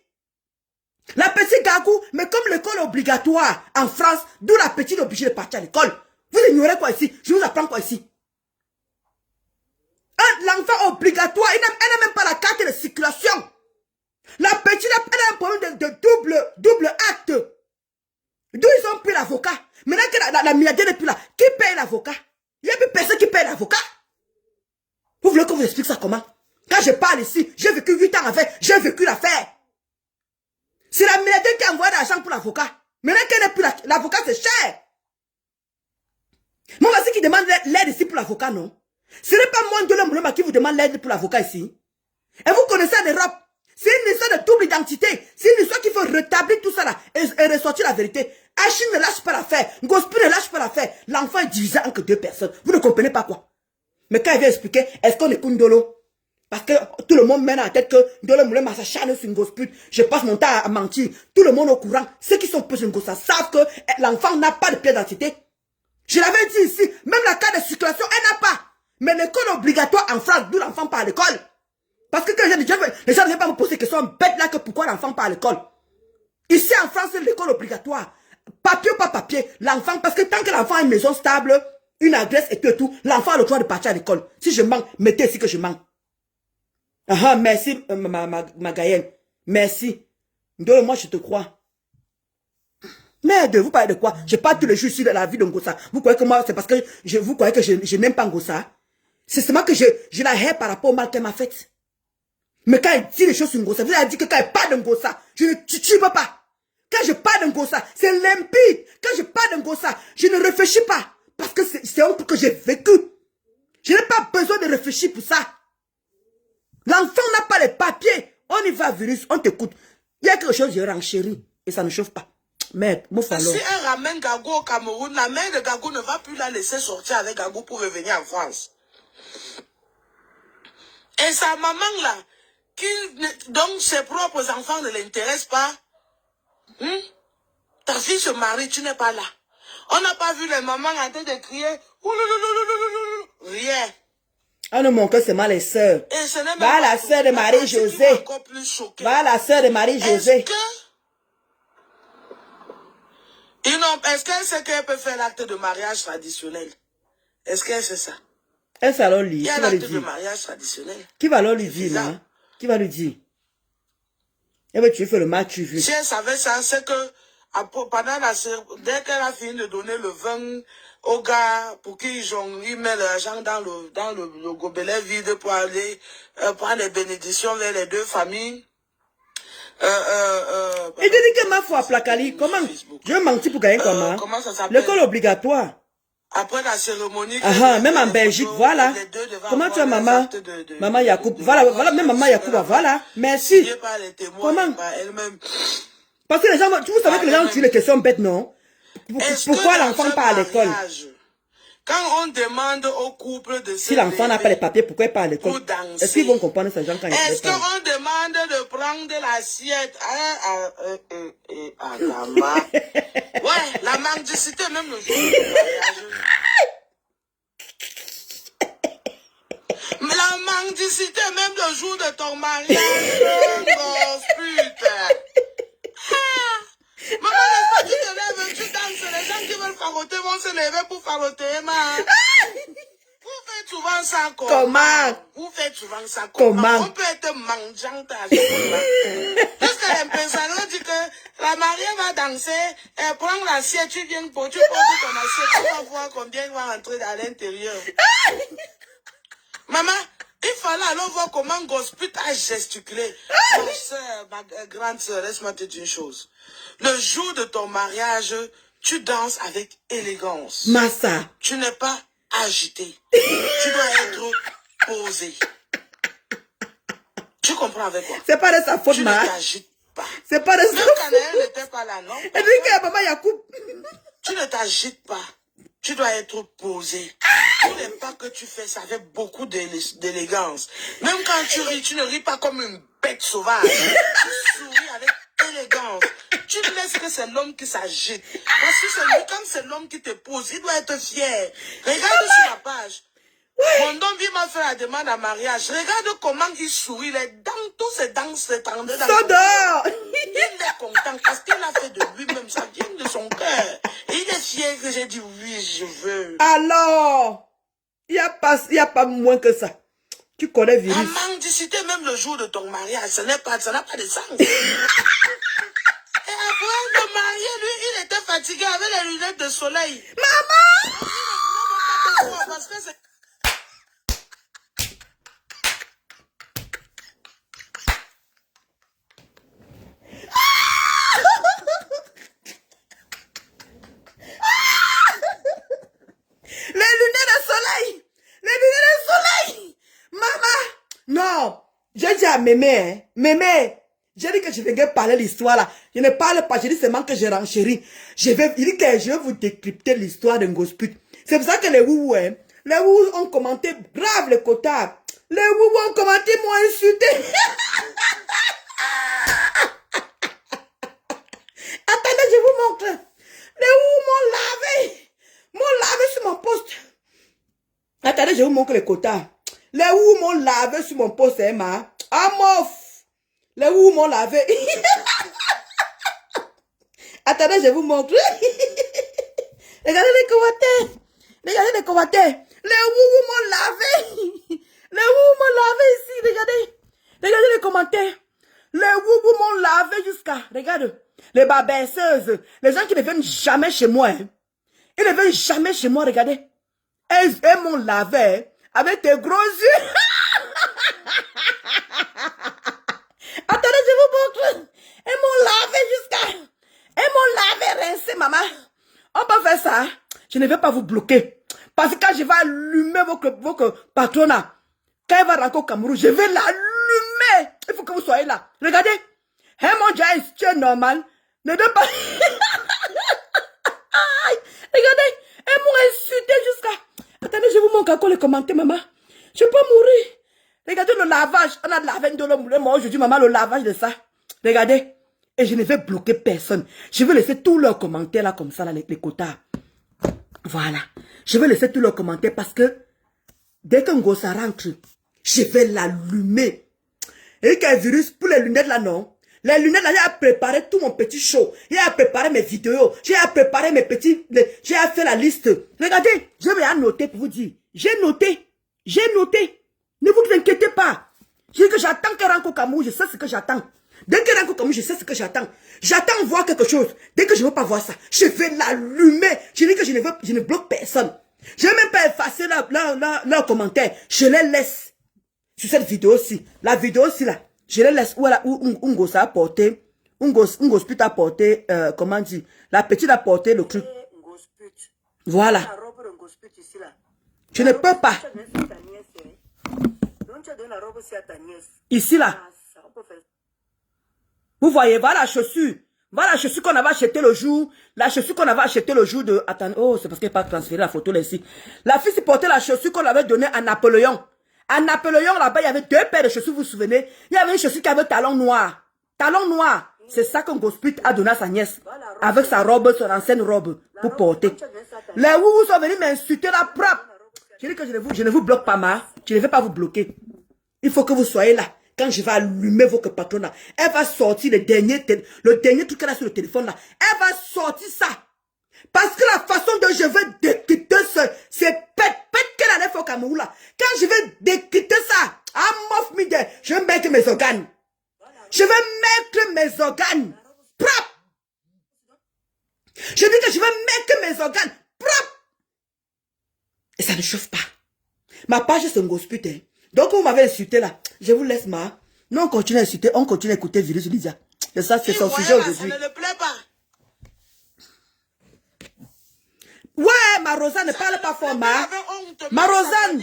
La petite Gagou, mais comme l'école est obligatoire en France, d'où la petite est obligée de partir à l'école. Vous ignorez quoi ici? Je vous apprends quoi ici? L'enfant obligatoire, elle n'a même pas la carte de circulation. La petite, elle a un problème de double acte. D'où ils ont pris l'avocat. Maintenant que la milliardaire n'est plus là, qui paye l'avocat? Il n'y a plus personne qui paye l'avocat. Vous voulez qu'on vous explique ça comment? Quand je parle ici, j'ai vécu 8 ans avec, j'ai vécu l'affaire. C'est la milliardaire qui a envoyé l'argent pour l'avocat. Maintenant qu'elle n'est plus là, l'avocat c'est cher. Moi, c'est qui demande l'aide ici pour l'avocat, non? Ce n'est pas moi, Ndolo Moulema, qui vous demande l'aide pour l'avocat ici. Et vous connaissez en Europe. C'est une histoire de double identité. C'est une histoire qu'il faut rétablir tout ça là et ressortir la vérité. Achille ne lâche pas l'affaire. Gospi ne lâche pas l'affaire. L'enfant est divisé entre 2 personnes. Vous ne comprenez pas quoi? Mais quand il vient expliquer, est-ce qu'on écoute Ndolo? Parce que tout le monde met dans la tête que Ndolo Moulema s'acharne sur une grosse pute. Je passe mon temps à mentir. Tout le monde au courant. Ceux qui sont plus Ngossa savent que l'enfant n'a pas de pied d'identité. Je l'avais dit ici, même la carte de circulation, elle n'a pas. Mais l'école obligatoire en France, d'où l'enfant part à l'école. Parce que quand les gens ne viennent pas me poser des questions bêtes là que pourquoi l'enfant part à l'école. Ici en France, c'est l'école obligatoire. Papier ou pas papier, l'enfant, parce que tant que l'enfant a une maison stable, une adresse et tout, l'enfant a le droit de partir à l'école. Si je mens, mettez ici que je mens. Ah, merci, ma Gaëlle. Merci. Donc, moi, je te crois. Merde, vous parlez de quoi? Je parle tous les jours sur la vie de Ngossa. Vous croyez que moi, c'est parce que vous croyez que je n'aime pas Ngossa? C'est seulement que je la hais par rapport au mal qu'elle m'a fait. Mais quand elle dit les choses sur Ngossa, vous avez dit que quand elle parle de Ngossa, je ne tue pas. Quand je parle de Ngossa, c'est limpide. Quand je parle de Ngossa, je ne réfléchis pas. Parce que c'est un truc que j'ai vécu. Je n'ai pas besoin de réfléchir pour ça. L'enfant n'a pas les papiers. On y va, virus, on t'écoute. Il y a quelque chose, je renchéris. Et ça ne chauffe pas. Merde, mon frère. Si elle ramène Gagou au Cameroun, la mère de Gagou ne va plus la laisser sortir avec Gagou pour revenir en France. Et sa maman là, donc ses propres enfants ne l'intéressent pas. Ta fille se marie, tu n'es pas là. On n'a pas vu les mamans en train de crier. Rien. Ah non, mon cœur, c'est mal les sœurs. Va la sœur de Marie-Josée. Va la sœur de Marie-Josée. Est-ce qu'elle sait qu'elle peut faire l'acte de mariage traditionnel? Est-ce qu'elle sait ça? Elle s'est alors Il lire. y a Qui un va lui acte de dire? mariage traditionnel. Qui va alors lui C'est dire, bizarre. maman? Qui va lui dire? Eh bien, tu fais le match, tu veux. Si elle savait ça, c'est que pendant dès qu'elle a fini de donner le vin au gars pour qu'il met l'argent dans le gobelet vide pour aller prendre les bénédictions vers les deux familles. Et dit que ma foi, Placali, comment? Je vais mentir pour gagner comment? Comment ça s'appelle? L'école obligatoire. Après la cérémonie. Même en Belgique, voilà. Comment tu as maman? Maman Yacoub. Voilà, même maman Yacoub, voilà. Merci. Comment? Parce que les gens, vous savez que les gens tuent les questions bêtes, non? Pourquoi l'enfant part à l'école? Quand on demande au couple de si l'enfant n'a pas les papiers, pourquoi il part à l'école? Est-ce qu'ils vont comprendre ces gens quand ils parlent? Est-ce qu'on demande de prendre l'assiette? Ouais, la mendicité, même le jour du mariage. Mais la mendicité, même le jour de ton mariage, grosse pute. Maman, n'est-ce pas, tu te lèves, tu danses, les gens qui veulent faroter vont se lever pour faroter, man. Vous faites souvent ça comment? Vous faites souvent ça comment? On peut être mangeante à ce moment-là. Parce que l'impresario dit que la mariée va danser, elle prend l'assiette, tu viens pour, tu poses ton assiette, tu vas voir combien il va rentrer à l'intérieur. Maman, il fallait alors voir comment Gosput a gesticulé. Ma soeur, ma grande soeur, laisse-moi te dire une chose. Le jour de ton mariage, tu danses avec élégance. Massa. Tu n'es pas agité. Tu dois être posé. Tu comprends avec quoi? C'est pas de sa faute, tu ma. Tu ne t'agites pas. C'est pas de sa faute. Même quand elle n'était pas là, non? Elle dit que maman Yacoub. Tu ne t'agites pas. Tu dois être posé. Tous les pas que tu fais, ça fait beaucoup d'élégance. Même quand tu ris, tu ne ris pas comme une bête sauvage. Tu souris avec élégance. Tu laisses que c'est l'homme qui s'agite. Parce que quand c'est l'homme qui te pose, il doit être fier. Regarde sur la page. Mon homme m'a fait la demande à mariage. Regarde comment il sourit. Les dents, tous ses dents s'étendaient dans le dehors. Il est content parce qu'il a fait de lui-même. Ça vient de son cœur. Et il est fier que j'ai dit oui, je veux. Alors, il n'y a pas moins que ça. Tu connais virus. La mendicité, même le jour de ton mariage, ça n'a pas de sens. Et après, le marié, lui, il était fatigué avec les lunettes de soleil. Maman! Parce que c'est... Les lunettes de soleil! Les lunettes de soleil! Maman! Non! J'ai dit à Mémé, hein? Mémé! J'ai dit que je vais parler l'histoire là. Je ne parle pas, je dis seulement que je renchéris. Il dit que je vais vous décrypter l'histoire d'un Gosput. C'est pour ça que les Wouhou, hein? Les Wouhou ont commenté grave les quotas. Les Wouhou ont commenté, m'ont insulté. Attendez, je vous montre. Les Wouhou m'ont lavé sur mon poste. Attendez, je vous montre les quotas. Les Wouhou m'ont lavé sur mon poste, hein, ma. Ah, mof. Les Wouhou m'ont lavé. Attendez, je vous montre. Regardez les commentaires. Regardez les commentaires. Les Wouhou m'ont lavé. Les Wouhou m'ont lavé ici. Regardez. Regardez les commentaires. Les Wouhou m'ont lavé jusqu'à... Regarde. Les babaisseuses. Les gens qui ne viennent jamais chez moi. Hein. Ils ne viennent jamais chez moi. Regardez. Elles m'ont lavé. Avec tes gros yeux. Attendez, je vous montre. Elles m'ont lavé jusqu'à... Elles m'ont lavé, rincé, maman. On peut faire ça. Je ne vais pas vous bloquer. Parce que quand je vais allumer votre patronat, quand elle va rentrer au Cameroun, je vais l'allumer. Il faut que vous soyez là. Regardez. Elles m'ont déjà insulté normal. Ne donne pas... Regardez. Elles m'ont insulté jusqu'à... Attendez, je vous montre encore les commentaires, maman. Je peux mourir. Regardez le lavage. On a de la veine de l'homme. Moi, aujourd'hui, maman, le lavage de ça. Regardez. Et je ne vais bloquer personne. Je vais laisser tous leurs commentaires là, comme ça, là, les quotas. Voilà. Je vais laisser tous leurs commentaires parce que dès qu'un gosse rentre, je vais l'allumer. Et qu'un virus, pour les lunettes là, non. Les lunettes, là, j'ai préparé tout mon petit show. J'ai préparé mes vidéos. J'ai préparé mes petits... J'ai fait la liste. Regardez, je vais noter pour vous dire. J'ai noté. J'ai noté. Ne vous inquiétez pas. Je dis que j'attends que Ranko Kamou, je sais ce que j'attends. Dès que Ranko Kamou, je sais ce que j'attends. J'attends voir quelque chose. Dès que je ne veux pas voir ça, je vais l'allumer. Je dis que je ne bloque personne. Je ne vais même pas effacer leurs commentaires. Je les laisse. Sur cette vidéo-ci. La vidéo-ci, là. Je les laisse. Où Ngos a apporté. Ngos Put a apporté. Comment dire. La petite a apporté le truc. Voilà. Je ne peux pas. Ici, là. Vous voyez, voilà la chaussure. Voilà la chaussure qu'on avait achetée le jour. La chaussure qu'on avait achetée le jour de... Attends, oh, c'est parce qu'elle n'a pas transféré la photo là ici. La fille s'est portée la chaussure qu'on avait donnée à Napoléon. À Napoléon, là-bas, il y avait 2 paires de chaussures, vous vous souvenez? Il y avait une chaussure qui avait talon noir. Talon noir. C'est ça que Gospit a donné à sa nièce. Avec sa robe, son ancienne robe, pour porter. Les vous sont venus m'insulter la propre. Je dis que je ne vous bloque pas, je ne vais pas vous bloquer. Il faut que vous soyez là. Quand je vais allumer votre patron là, elle va sortir le dernier truc qu'elle a sur le téléphone là. Elle va sortir ça. Parce que la façon dont je vais décrypter ce pète qu'elle allait faire au Cameroun là. Quand je vais décrypter ça, je vais mettre mes organes. Je vais mettre mes organes propres. Je dis que je vais mettre mes organes propres. Et ça ne chauffe pas. Ma page c'est un gospel. Donc vous m'avez insulté là. Je vous laisse Non, on continue à insulter. On continue à écouter Virus Lydia. Et ça, c'est son sujet aujourd'hui. Ça ne le plaît pas. Ouais, ma Rosanne, ne parle pas fort, Ma Rosanne.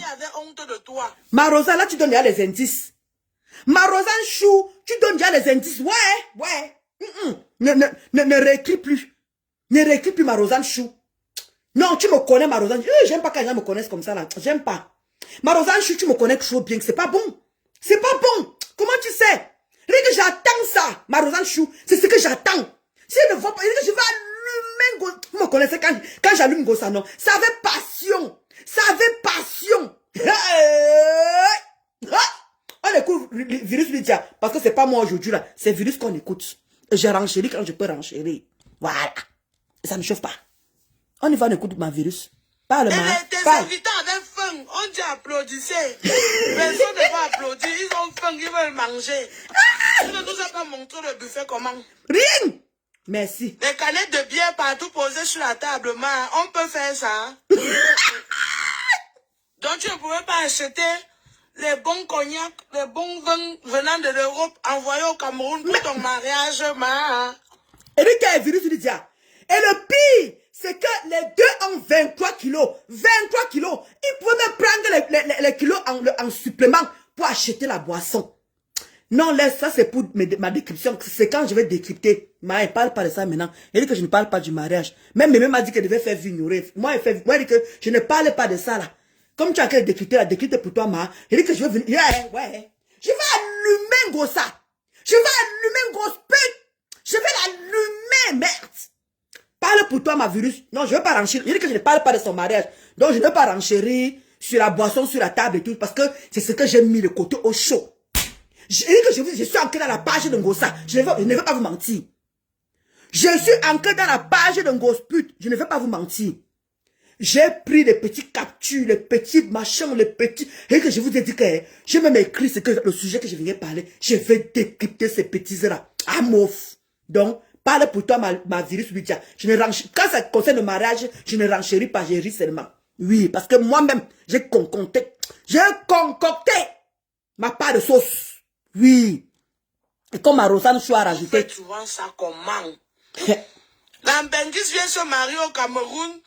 Ma Rosanne, là, tu donnes déjà les indices. Ma Rosanne Chou, tu donnes déjà les indices. Ouais. Ne réécris plus. Ne réécris plus, ma Rosanne Chou. Non, tu me connais, ma Rosanne. J'aime pas quand les gens me connaissent comme ça, là. J'aime pas. Ma Rosanne Chou, tu me connais trop bien. C'est pas bon. C'est pas bon. Comment tu sais? Rien que j'attends ça, ma Rosanne Chou. C'est ce que j'attends. Si je ne vois pas, je vais allumer. Vous me connaissez quand j'allume Gossa, non? Ça avait passion. Ça avait passion. On écoute Virus Lydia. Parce que c'est pas moi aujourd'hui, là. C'est Virus qu'on écoute. Et je renchéris quand je peux renchérir. Voilà. Et ça ne chauffe pas. On y va, on écoute ma Virus. Parle, tes invités avaient faim. On dit applaudissez. Personne ne va applaudir. Ils ont faim, ils veulent manger. Tu ne nous as pas montré le buffet comment? Rien. Merci. Les canettes de bière partout posées sur la table, on peut faire ça. Donc tu ne pouvais pas acheter les bons cognacs, les bons vins venant de l'Europe envoyés au Cameroun pour ton mariage, Et lui qui a Virus Lydia. Et le pire, c'est que les deux ont 23 kilos. 23 kilos. Ils pouvaient même prendre les kilos en supplément pour acheter la boisson. Non, laisse, ça c'est pour ma description. C'est quand je vais décrypter. Mais elle ne parle pas de ça maintenant. Elle dit que je ne parle pas du mariage. Même Mémé m'a dit qu'elle devait faire vignorer. Moi, elle dit que je ne parle pas de ça là. Comme tu as qu'à décrypter, la décrypter pour toi, elle dit que je vais venir. Ouais. Je vais allumer Gossa. Je vais allumer grosse pute. Je vais l'allumer, merde. Parle pour toi, ma Virus. Non, je ne veux pas renchérir. Il dit que je ne parle pas de son mariage. Donc, je ne veux pas renchérir sur la boisson, sur la table et tout. Parce que c'est ce que j'ai mis le côté au chaud. Je dis que je suis ancré dans la page de Ngossa. Je ne veux pas vous mentir. Je suis ancré dans la page de Ngosput. Je ne veux pas vous mentir. J'ai pris les petits captures, les petits machins, les petits... Et que je vous ai dit que j'ai même écrit le sujet que je venais parler. Je vais décrypter ces petits-là. À mouf. Donc, parle pour toi, ma Virus Lydia. Quand ça concerne le mariage, je ne renchéris pas, je ris seulement. Oui, parce que moi-même, j'ai concocté ma part de sauce. Oui. Et comme ma Rosanne Chou a rajouté. Tu vois ça comment? La Mbengis vient se marier au Cameroun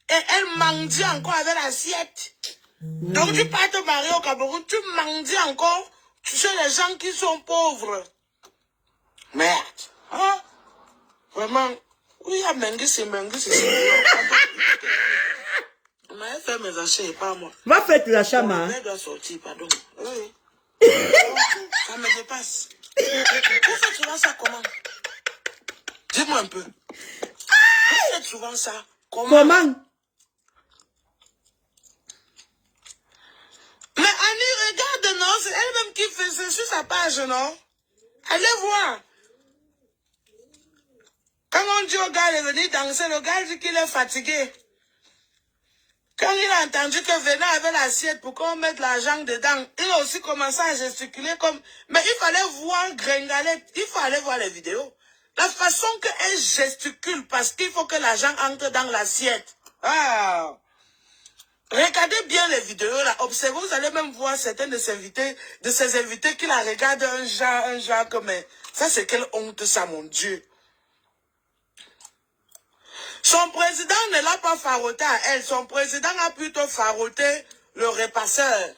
et elle mendie encore avec l'assiette. Donc tu pars te marier au Cameroun, tu mendies encore. Tu sais les gens qui sont pauvres. Merde. Hein? Vraiment. Oui, à Mbengis, c'est Mbengis. On m'avait fait mes achats et pas moi. Va faire tes achats, ma. Elle doit sortir, pardon. Oui. Ça me dépasse. Vous faites souvent ça comment? Dis-moi un peu. Vous faites souvent ça comment? Mais Annie, regarde, non? C'est elle-même qui fait ça sur sa page, non? Allez voir. dit au gars de venir danser, le gars dit qu'il est fatigué. Quand il a entendu que Venant avait l'assiette pour qu'on mette l'argent dedans, il a aussi commencé à gesticuler comme... Mais il fallait voir Gringalet, il fallait voir les vidéos. La façon qu'elle gesticule, parce qu'il faut que l'argent entre dans l'assiette. Ah! Regardez bien les vidéos là, observez, vous allez même voir certains de ses invités qui la regardent un genre comme... Ça c'est quelle honte ça, mon Dieu. Son président ne l'a pas faroté à elle. Son président a plutôt faroté le repasseur.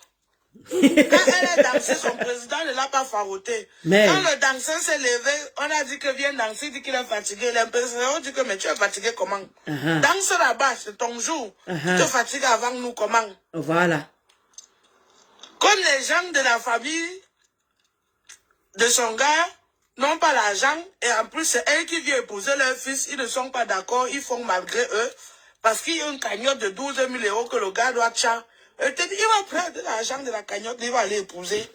Quand elle a dansé, son président ne l'a pas faroté. Mais... Quand le danseur s'est levé, on a dit que viens danser, il dit qu'il est fatigué. L'impression dit que mais tu es fatigué comment? Danse là-bas, c'est ton jour. Tu te fatigues avant nous comment? Voilà. Comme les gens de la famille de son gars n'ont pas l'argent, et en plus c'est elle qui vient épouser leur fils, ils ne sont pas d'accord, ils font malgré eux, parce qu'il y a une cagnotte de 12 000 € que le gars doit tchar. Il va prendre de l'argent de la cagnotte, il va aller épouser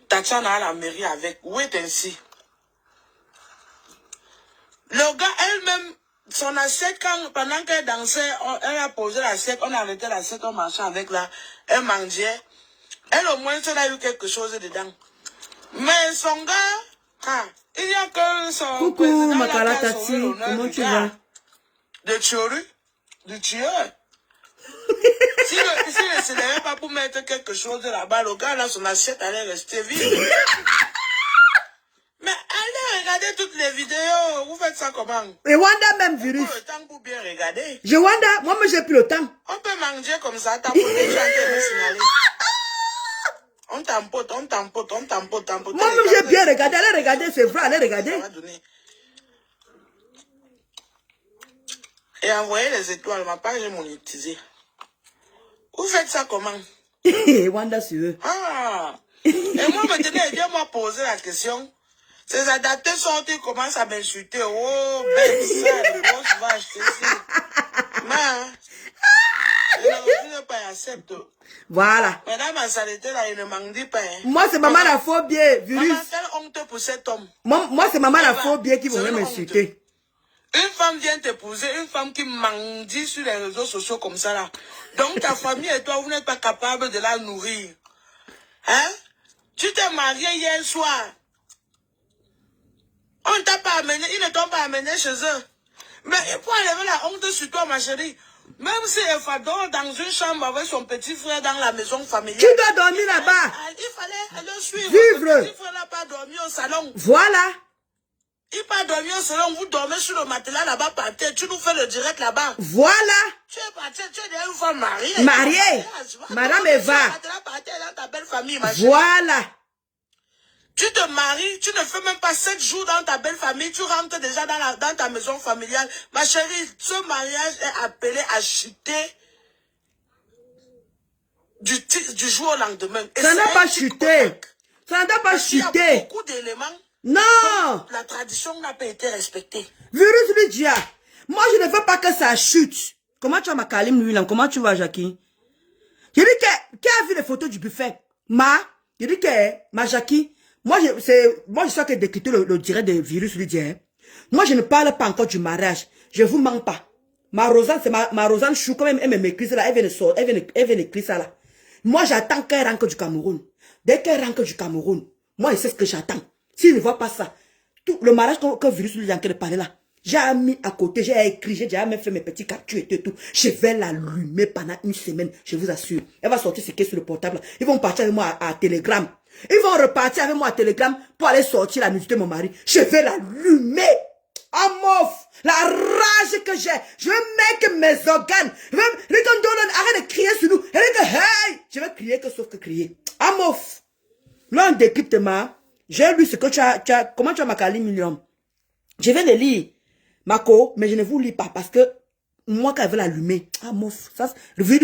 Tatiana à la mairie avec. Oui, ainsi. Le gars, elle-même, son assiette, pendant qu'elle dansait, elle a posé l'assiette, on a arrêté l'assiette, on marchait avec là, elle mangeait. Elle, au moins, elle a eu quelque chose dedans. Mais son gars, il n'y a que son coucou, président Makala là qui a sauvé Tati, comment tu vas? De tuerie, de tueur. Si ne n'avait pas pour mettre quelque chose là-bas, le gars là, son assiette allait rester vide. Mais allez regarder toutes les vidéos, vous faites ça comment? Et Wanda même virus. On a le temps pour bien regarder. Je Wanda, moi j'ai plus le temps. On peut manger comme ça, tapoter, chanter, me signaler. On tampote. Moi-même, j'ai bien regardé. Allez regarder, c'est vrai, allez regarder. Et envoyer les étoiles, ma page est monétisée. Vous faites ça comment? Wanda sur eux. Ah! Et moi, maintenant, il vient me poser la question. Ces adaptés sont, ils commencent à m'insulter. Oh, belle sale, grosse vache, c'est ça. Mais, je ne pas accepte. Voilà. Madame a saleté là, il ne m'en dit pas. Moi, c'est maman la phobie, virus. Maman, quelle honte pour cet homme. Moi c'est maman la phobie qui va m'insulter. Une femme vient t'épouser, une femme qui mendie sur les réseaux sociaux comme ça là. Donc ta famille et toi, vous n'êtes pas capable de la nourrir. Hein? Tu t'es marié hier soir. On ne t'a pas amené, ils ne t'ont pas amené chez eux. Mais il faut enlever la honte sur toi, ma chérie. Même si elle va dans une chambre avec son petit frère dans la maison familiale. Tu dois dormir là-bas. Il fallait aller suivre. Vivre. Le petit frère n'a pas dormi au salon. Voilà. Il pas dormi au salon, vous dormez sur le matelas là-bas par terre. Tu nous fais le direct là-bas. Voilà. Tu es parti, tu es déjà une femme mariée. Mariée. Madame Eva. Dans ta belle famille, ma chérie. Voilà. Tu te maries, tu ne fais même pas 7 jours dans ta belle famille, tu rentres déjà dans ta maison familiale. Ma chérie, ce mariage est appelé à chuter du jour au lendemain. Et ça n'a pas chuté. Ça n'a pas chuté. Il y a beaucoup d'éléments. Non. La tradition n'a pas été respectée. Virus Lydia, moi je ne veux pas que ça chute. Comment tu vas ma Kalim lui là? Comment tu vas Jackie? Je dis que, qui a vu les photos du buffet? Je dis que, ma Jackie, moi je sais que d'écouter le direct de Virus Lydia. Moi je ne parle pas encore du mariage. Je vous mens pas. Ma Rosanne, c'est ma Rosanne Chou, quand même, elle m'écrit ça là, elle vient écrire ça là. Moi j'attends qu'elle rentre du Cameroun. Dès qu'elle rentre du Cameroun, moi je sais ce que j'attends. S'il ne voit pas ça, tout le mariage que Virus lui a parlé là, j'ai mis à côté, j'ai écrit, j'ai déjà même fait mes petits captures et tout. Je vais l'allumer pendant une semaine, je vous assure. Elle va sortir ses caisses sur le portable. Ils vont partir avec moi à Telegram. Ils vont repartir avec moi à Telegram pour aller sortir la nudité de mon mari. Je vais l'allumer. Ah mof, la rage que j'ai. Je veux mettre mes organes. Arrête de crier sur nous. Hey, je vais crier que sauf que crier. Ah mof. Là on décrypte ma. J'ai lu ce que tu as, comment tu as Makali million. Je vais le lire, Mako, mais je ne vous lis pas parce que moi, quand elle veut l'allumer, ah, mouf, ça, virus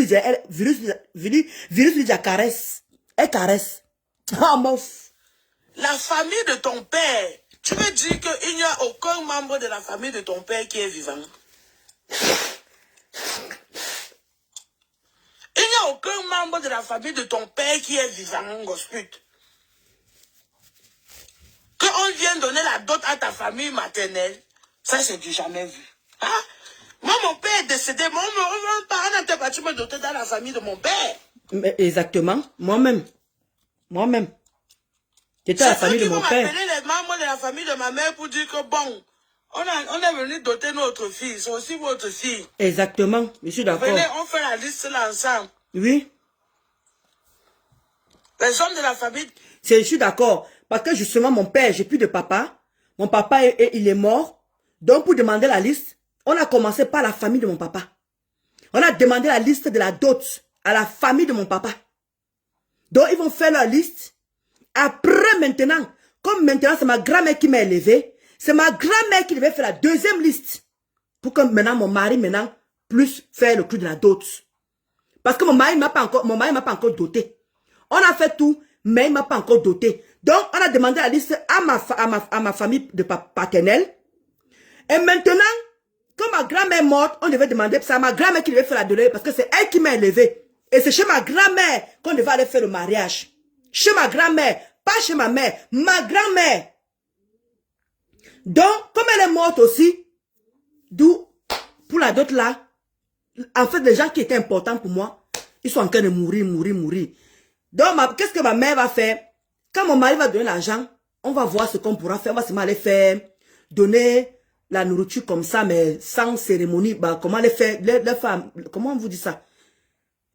lui dit, caresse. Elle caresse. Ah, mouf. La famille de ton père, tu veux dire qu'il n'y a aucun membre de la famille de ton père qui est vivant? Il n'y a aucun membre de la famille de ton père qui est vivant, gosput. Qu'on vienne donner la dot à ta famille maternelle, Ça, c'est du jamais vu. Hein? Moi, mon père est décédé. Mon parent n'était pas me doter dans la famille de mon père. Mais exactement. Moi-même. Moi-même. J'étais à la famille de mon père. C'est eux qui vont m'appeler les membres de la famille de ma mère pour dire que bon, on est venu doter notre fille. C'est aussi votre fille. Exactement. Je suis d'accord. Venez, on fait la liste là ensemble. Oui. Les hommes de la famille. Je suis d'accord. Parce que justement, mon père, j'ai plus de papa. Mon papa, il est mort. Donc, pour demander la liste, on a commencé par la famille de mon papa. On a demandé la liste de la dot à la famille de mon papa. Donc, ils vont faire leur liste. Après, maintenant, comme maintenant, c'est ma grand-mère qui m'a élevé, c'est ma grand-mère qui devait faire la deuxième liste. Pour que maintenant, mon mari, plus faire le coup de la dot. Parce que mon mari m'a pas encore doté. On a fait tout, mais il m'a pas encore doté. Donc, on a demandé la liste à ma famille de paternelle. Et maintenant, quand ma grand-mère est morte, on devait demander, c'est à ma grand-mère qui devait faire la donnée parce que c'est elle qui m'a élevé. Et c'est chez ma grand-mère qu'on devait aller faire le mariage. Chez ma grand-mère, pas chez ma mère, ma grand-mère. Donc, comme elle est morte aussi, d'où, pour la dot là, en fait, les gens qui étaient importants pour moi, ils sont en train de mourir. Donc, qu'est-ce que ma mère va faire? Quand mon mari va donner l'argent, on va voir ce qu'on pourra faire. On va seulement aller faire, donner la nourriture comme ça, mais sans cérémonie. Bah, comment les faire, les femmes, comment on vous dit ça?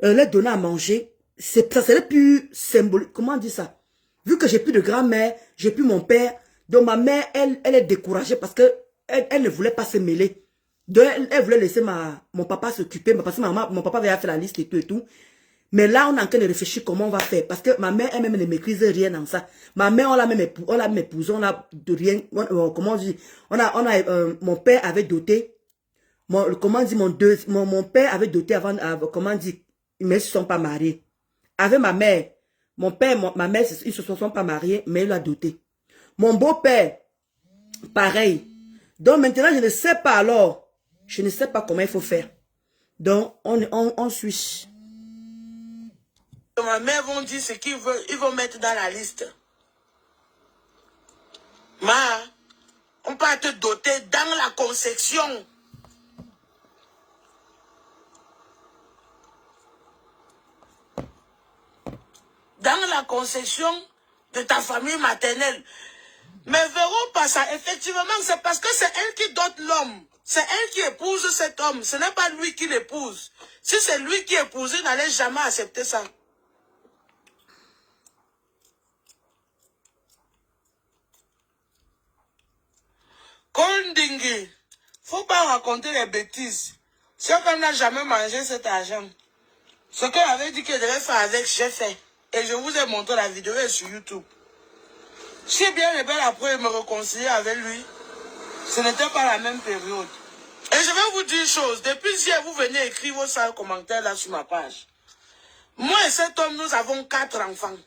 Les donner à manger, ça serait plus symbolique. Comment on dit ça? Vu que j'ai plus de grand-mère, j'ai plus mon père, donc ma mère, elle est découragée parce que elle ne voulait pas se mêler. Donc, elle voulait laisser mon papa s'occuper, parce que mon papa avait fait la liste et tout. Mais là, on est en train de réfléchir comment on va faire. Parce que ma mère, elle-même, ne maîtrise rien dans ça. Ma mère, on l'a même épousée, on a de rien, comment on dit, mon père avait doté, comment on dit, mon père avait doté avant, comment on dit, mais ils ne se sont pas mariés. Avec ma mère, mon père, ma mère, ils ne se sont pas mariés, mais il a doté. Mon beau-père, pareil. Donc maintenant, je ne sais pas alors, je ne sais pas comment il faut faire. Donc, on suit. Ma mère vont dire ce qu'ils veulent, ils vont mettre dans la liste. On peut te doter dans la conception. Dans la conception de ta famille maternelle. Mais verrons pas ça. Effectivement, c'est parce que c'est elle qui dote l'homme. C'est elle qui épouse cet homme. Ce n'est pas lui qui l'épouse. Si c'est lui qui épouse, il n'allait jamais accepter ça. Kondingi, faut pas raconter les bêtises. Si on n'a jamais mangé cet argent, ce qu'elle avait dit qu'elle devait faire avec, j'ai fait. Et je vous ai montré la vidéo sur YouTube. Si bien et bien après me réconcilier avec lui, ce n'était pas la même période. Et je vais vous dire une chose. Depuis hier, vous venez écrire vos sales commentaires là sur ma page. Moi et cet homme, nous avons 4 enfants.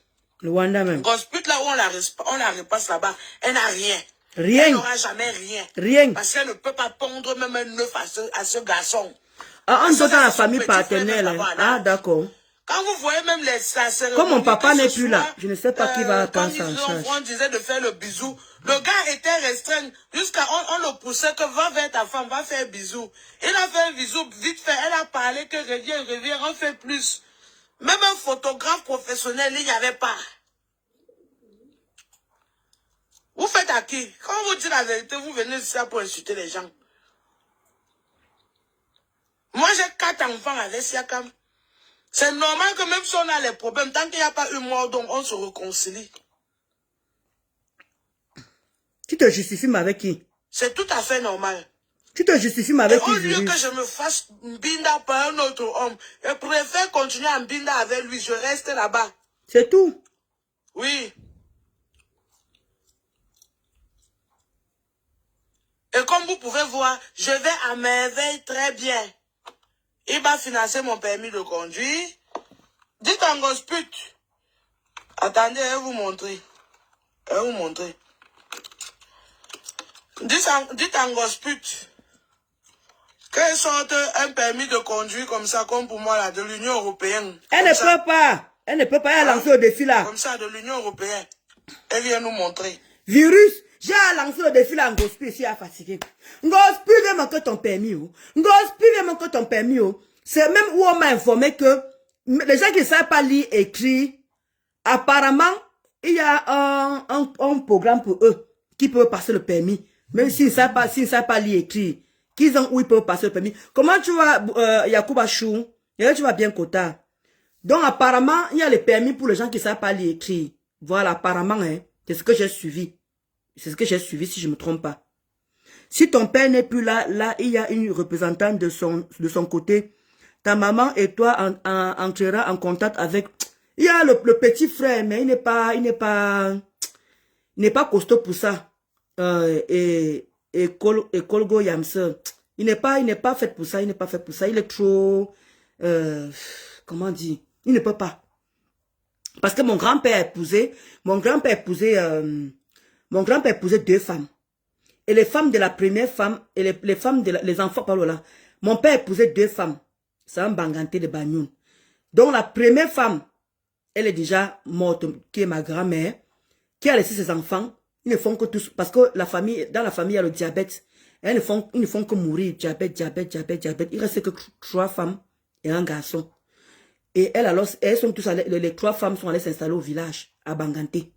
Luanda même. Gosput là où on la repasse là-bas, elle n'a rien. Rien. Elle n'aura jamais rien. Rien. Parce qu'elle ne peut pas pondre même un œuf à ce garçon. Ah, on doit dans la famille paternelle. Ah, d'accord. Quand vous voyez même les cérémonies, comme mon papa n'est plus là, je ne sais pas qui va prendre ça en charge. On disait de faire le bisou. Le gars était restreint. Jusqu'à on le poussait que va vers ta femme, va faire bisou. Il a fait un bisou vite fait. Elle a parlé que reviens, on fait plus. Même un photographe professionnel, il n'y avait pas. Vous faites à qui? Quand vous dites la vérité, vous venez ici pour insulter les gens. Moi, j'ai 4 enfants avec Siakam. C'est normal que même si on a les problèmes, tant qu'il n'y a pas eu mort, donc on se réconcilie. Tu te justifies mais avec qui? C'est tout à fait normal. Tu te justifies mais avec qui? Au lieu que je me fasse binda par un autre homme, je préfère continuer à me binda avec lui, je reste là-bas. C'est tout? Oui. Et comme vous pouvez voir, je vais à merveille très bien. Il va financer mon permis de conduire. Dites en gosput. Attendez, je vais vous montrer. Dites en gosput. Qu'elle sorte un permis de conduire comme ça, comme pour moi, là, de l'Union européenne. Elle ne peut pas. Elle ne peut pas. Elle a lancé au défi là. Comme ça, de l'Union européenne. Elle vient nous montrer. Virus. J'ai lancé le défi là en gospel ici à fatiguer. Gospel, viens manquer ton permis. Gospel, viens manquer ton permis. C'est même où on m'a informé que les gens qui ne savent pas lire et écrire, apparemment, il y a un programme pour eux qui peuvent passer le permis. Même s'ils ne savent pas lire et écrire. Qu'ils ont où ils peuvent passer le permis. Comment tu vas, Yacouba Chou? Et là, tu vas bien Kota. Donc, apparemment, il y a les permis pour les gens qui ne savent pas lire et écrire. Voilà, apparemment, hein, c'est ce que j'ai suivi. C'est ce que j'ai suivi, si je ne me trompe pas. Si ton père n'est plus là, il y a une représentante de son côté. Ta maman et toi entrera en contact avec... Il y a le petit frère, mais il n'est pas costaud pour ça. Et Kolgo Yamse. Il n'est pas fait pour ça, il est trop... comment dire? Il ne peut pas. Parce que mon grand-père épousait deux femmes. Et les femmes de la première femme, et les femmes les enfants, pardon là. Mon père épousait deux femmes. C'est un banganté de Bagnoun. Donc la première femme, elle est déjà morte, qui est ma grand-mère, qui a laissé ses enfants. Ils ne font que tous, parce que dans la famille, il y a le diabète. Ils ne font que mourir, diabète. Il reste que 3 femmes et un garçon. Et elles sont tous allées, les 3 femmes sont allées s'installer au village, à Banganté.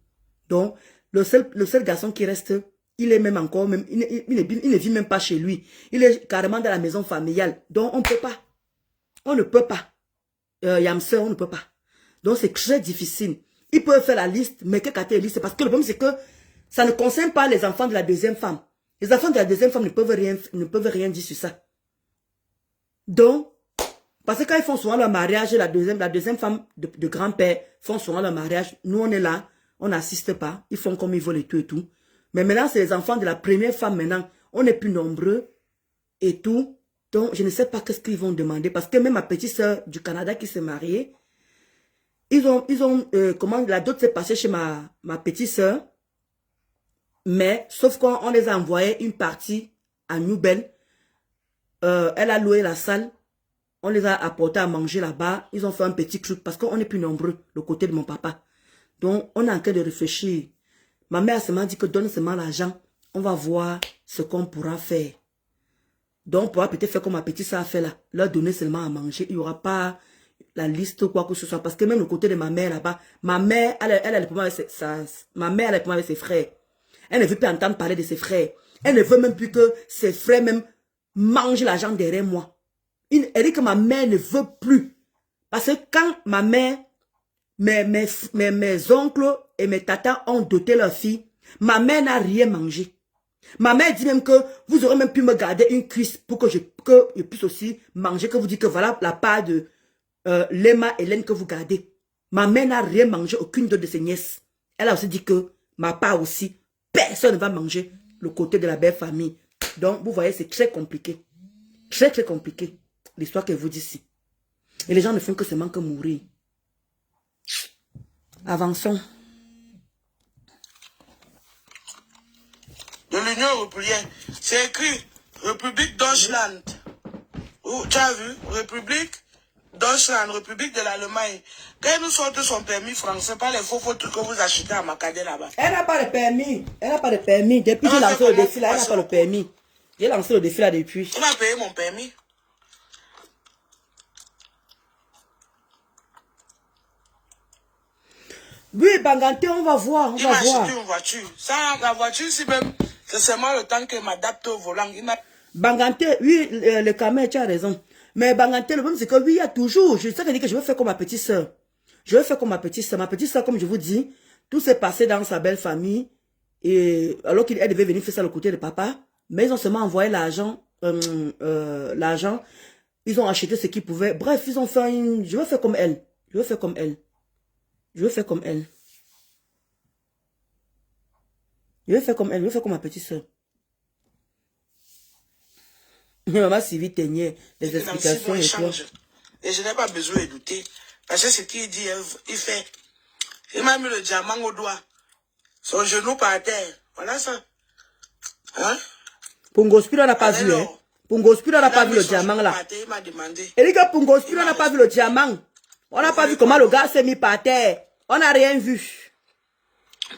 Donc, le seul garçon qui reste, il est même encore, il ne vit même pas chez lui. Il est carrément dans la maison familiale. Donc, on ne peut pas. On ne peut pas. Yamse, on ne peut pas. Donc, c'est très difficile. Ils peuvent faire la liste, mais que la liste, parce que le problème, c'est que ça ne concerne pas les enfants de la deuxième femme. Les enfants de la deuxième femme ne peuvent rien dire sur ça. Donc, parce que quand ils font souvent leur mariage, la deuxième femme de grand-père font souvent leur mariage. Nous, on est là, on n'assiste pas. Ils font comme ils veulent et tout et tout. Mais maintenant, c'est les enfants de la première femme maintenant. On est plus nombreux et tout. Donc, je ne sais pas qu'est-ce qu'ils vont demander. Parce que même ma petite soeur du Canada qui s'est mariée, comment la dot s'est passée chez ma petite soeur. Mais, sauf qu'on les a envoyés une partie à Nouvelle. Elle a loué la salle. On les a apportés à manger là-bas. Ils ont fait un petit truc parce qu'on est plus nombreux, le côté de mon papa. Donc, on est en train de réfléchir. Ma mère seulement dit que donne seulement l'argent. On va voir ce qu'on pourra faire. Donc, on pourra peut-être faire comme ma petite soeur a fait là. Leur donner seulement à manger. Il n'y aura pas la liste ou quoi que ce soit. Parce que même le côté de ma mère là-bas, ma mère, elle a les problèmes avec ses frères. Elle ne veut plus entendre parler de ses frères. Elle ne veut même plus que ses frères même mangent l'argent derrière moi. Elle dit que ma mère ne veut plus. Parce que quand ma mère, mes oncles et mes tatas ont doté leur fille, ma mère n'a rien mangé. Ma mère dit même que vous aurez même pu me garder une cuisse pour que je puisse aussi manger, que vous dites que voilà la part de Lema et Hélène que vous gardez. Ma mère n'a rien mangé, aucune de ses nièces. Elle a aussi dit que ma part aussi, personne ne va manger le côté de la belle famille. Donc, vous voyez, c'est très compliqué. Très, très compliqué. L'histoire que vous dites ici. Et les gens ne font que seulement que mourir. Avançons. De l'Union européenne, c'est écrit République Deutschland. Tu as vu? République Deutschland, République de l'Allemagne. Quand elle nous sortent son permis français, pas les faux trucs que vous achetez à Macadé là-bas. Elle n'a pas de permis. Elle n'a pas de permis. Depuis que j'ai lancé le défi là, elle n'a pas le permis. J'ai lancé le défi là depuis. Tu m'as payé mon permis? Oui, Banganté, on va voir. Il m'a acheté une voiture. Ça, la voiture, si même, c'est seulement le temps que m'adapte au volant. Banganté, oui, le camion, tu as raison. Mais Banganté, le problème, c'est que oui, il y a toujours. Je sais que je veux faire comme ma petite soeur. Je veux faire comme ma petite soeur. Ma petite soeur, comme je vous dis, tout s'est passé dans sa belle famille. Et alors qu'elle devait venir faire ça le côté de papa. Mais ils ont seulement envoyé l'argent. L'argent. Ils ont acheté ce qu'ils pouvaient. Bref, ils ont fait une... Je veux faire comme elle. Je veux faire comme elle. Je veux faire comme elle. Je veux faire comme elle. Je veux faire comme ma petite soeur. Maman Sylvie Teignet, les explications et tout. Et je n'ai pas besoin de douter. Parce que ce qu'il dit, il fait. Il m'a mis le diamant au doigt. Son genou par terre. Voilà ça. Hein? Pungospiro n'a pas vu, hein? Pungospiro n'a pas vu le diamant là. Il m'a demandé. Et dit que Pungospiro n'a pas vu le diamant. On n'a pas vu comment le gars s'est mis par terre. On n'a rien vu.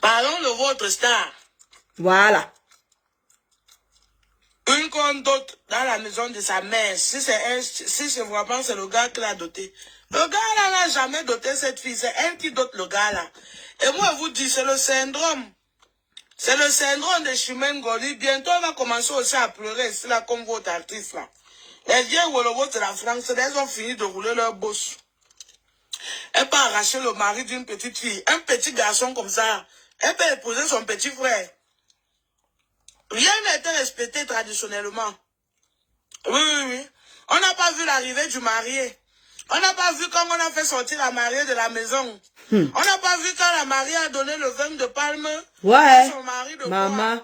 Parlons de votre star. Voilà. Une qu'on dote dans la maison de sa mère, si c'est vraiment c'est le gars qui l'a doté. Le gars là n'a jamais doté cette fille, c'est elle qui dote le gars là. Et moi je vous dis, c'est le syndrome. C'est le syndrome de Chimène Goli. Bientôt on va commencer aussi à pleurer, c'est là comme votre artiste là. Les vieilles Wolowo de la France, elles ont fini de rouler leur bosse. Elle peut arracher le mari d'une petite fille. Un petit garçon comme ça, elle peut épouser son petit frère. Rien n'a été respecté traditionnellement. Oui. On n'a pas vu l'arrivée du marié. On n'a pas vu quand on a fait sortir la mariée de la maison. On n'a pas vu quand la mariée a donné le vin de palme à son mari de bois.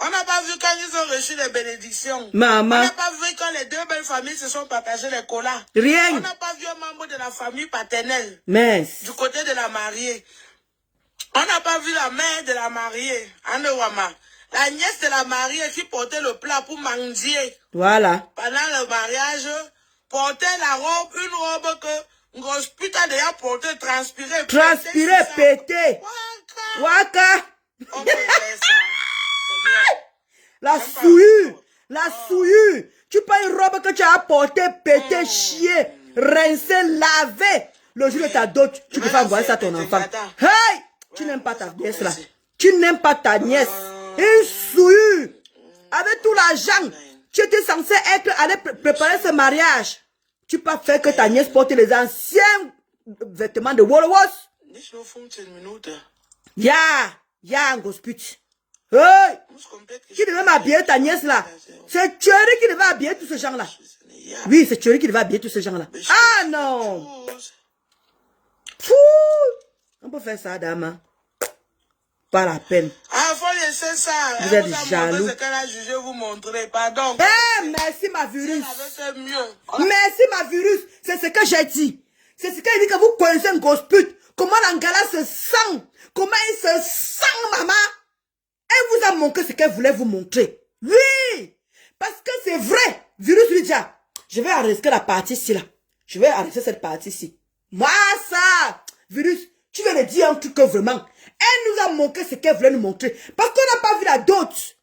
On n'a pas vu quand ils ont reçu les bénédictions. Maman. On n'a pas vu quand les deux belles familles se sont partagées les colas. Rien. On n'a pas vu un membre de la famille paternelle. Mais. Du côté de la mariée. On n'a pas vu la mère de la mariée. Anewama. La nièce de la mariée qui portait le plat pour manger. Voilà. Pendant le mariage, portait la robe, une robe que grosse putain déjà portée, transpirée. Transpiré, pété. Waka. On peut faire ça. C'est bien. La souillure. La souillure. Tu prends une robe que tu as portée, pété, chier, rincé, lavé. Le jour de ta dot, tu peux pas envoyer ça à ton enfant. Hey! Tu n'aimes pas ta nièce là. Tu n'aimes pas ta nièce. Une souillure. Avec tout l'argent, tu étais censé aller préparer ce mariage. Tu peux pas faire que ta nièce porte les anciens vêtements de Wolowo. Ya, gosput. Hey! Qui devait m'habiller ta nièce là? C'est Thierry qui devait habiller tous ces gens là. Oui, c'est Thierry qui devait habiller tous ces gens là. Ah non! Fou! On peut faire ça, dame. Pas la peine. Ah, faut laisser ça. Vous êtes jaloux. Ce qu'elle a jugé, vous montrer. Pardon. Eh, merci ma virus. Elle avait fait mieux. Merci ma virus. C'est ce que j'ai dit. C'est ce qu'elle dit que vous connaissez une grosse pute. Comment l'Angala se sent. Comment il se sent, maman. Elle vous a montré ce qu'elle voulait vous montrer. Oui. Parce que c'est vrai. Virus lui dit, je vais arrêter la partie ici là. Je vais arrêter cette partie ici. Moi, ça. Virus, tu veux me dire un truc que vraiment. Elle nous a montré ce qu'elle voulait nous montrer. Parce qu'on n'a pas vu la dot.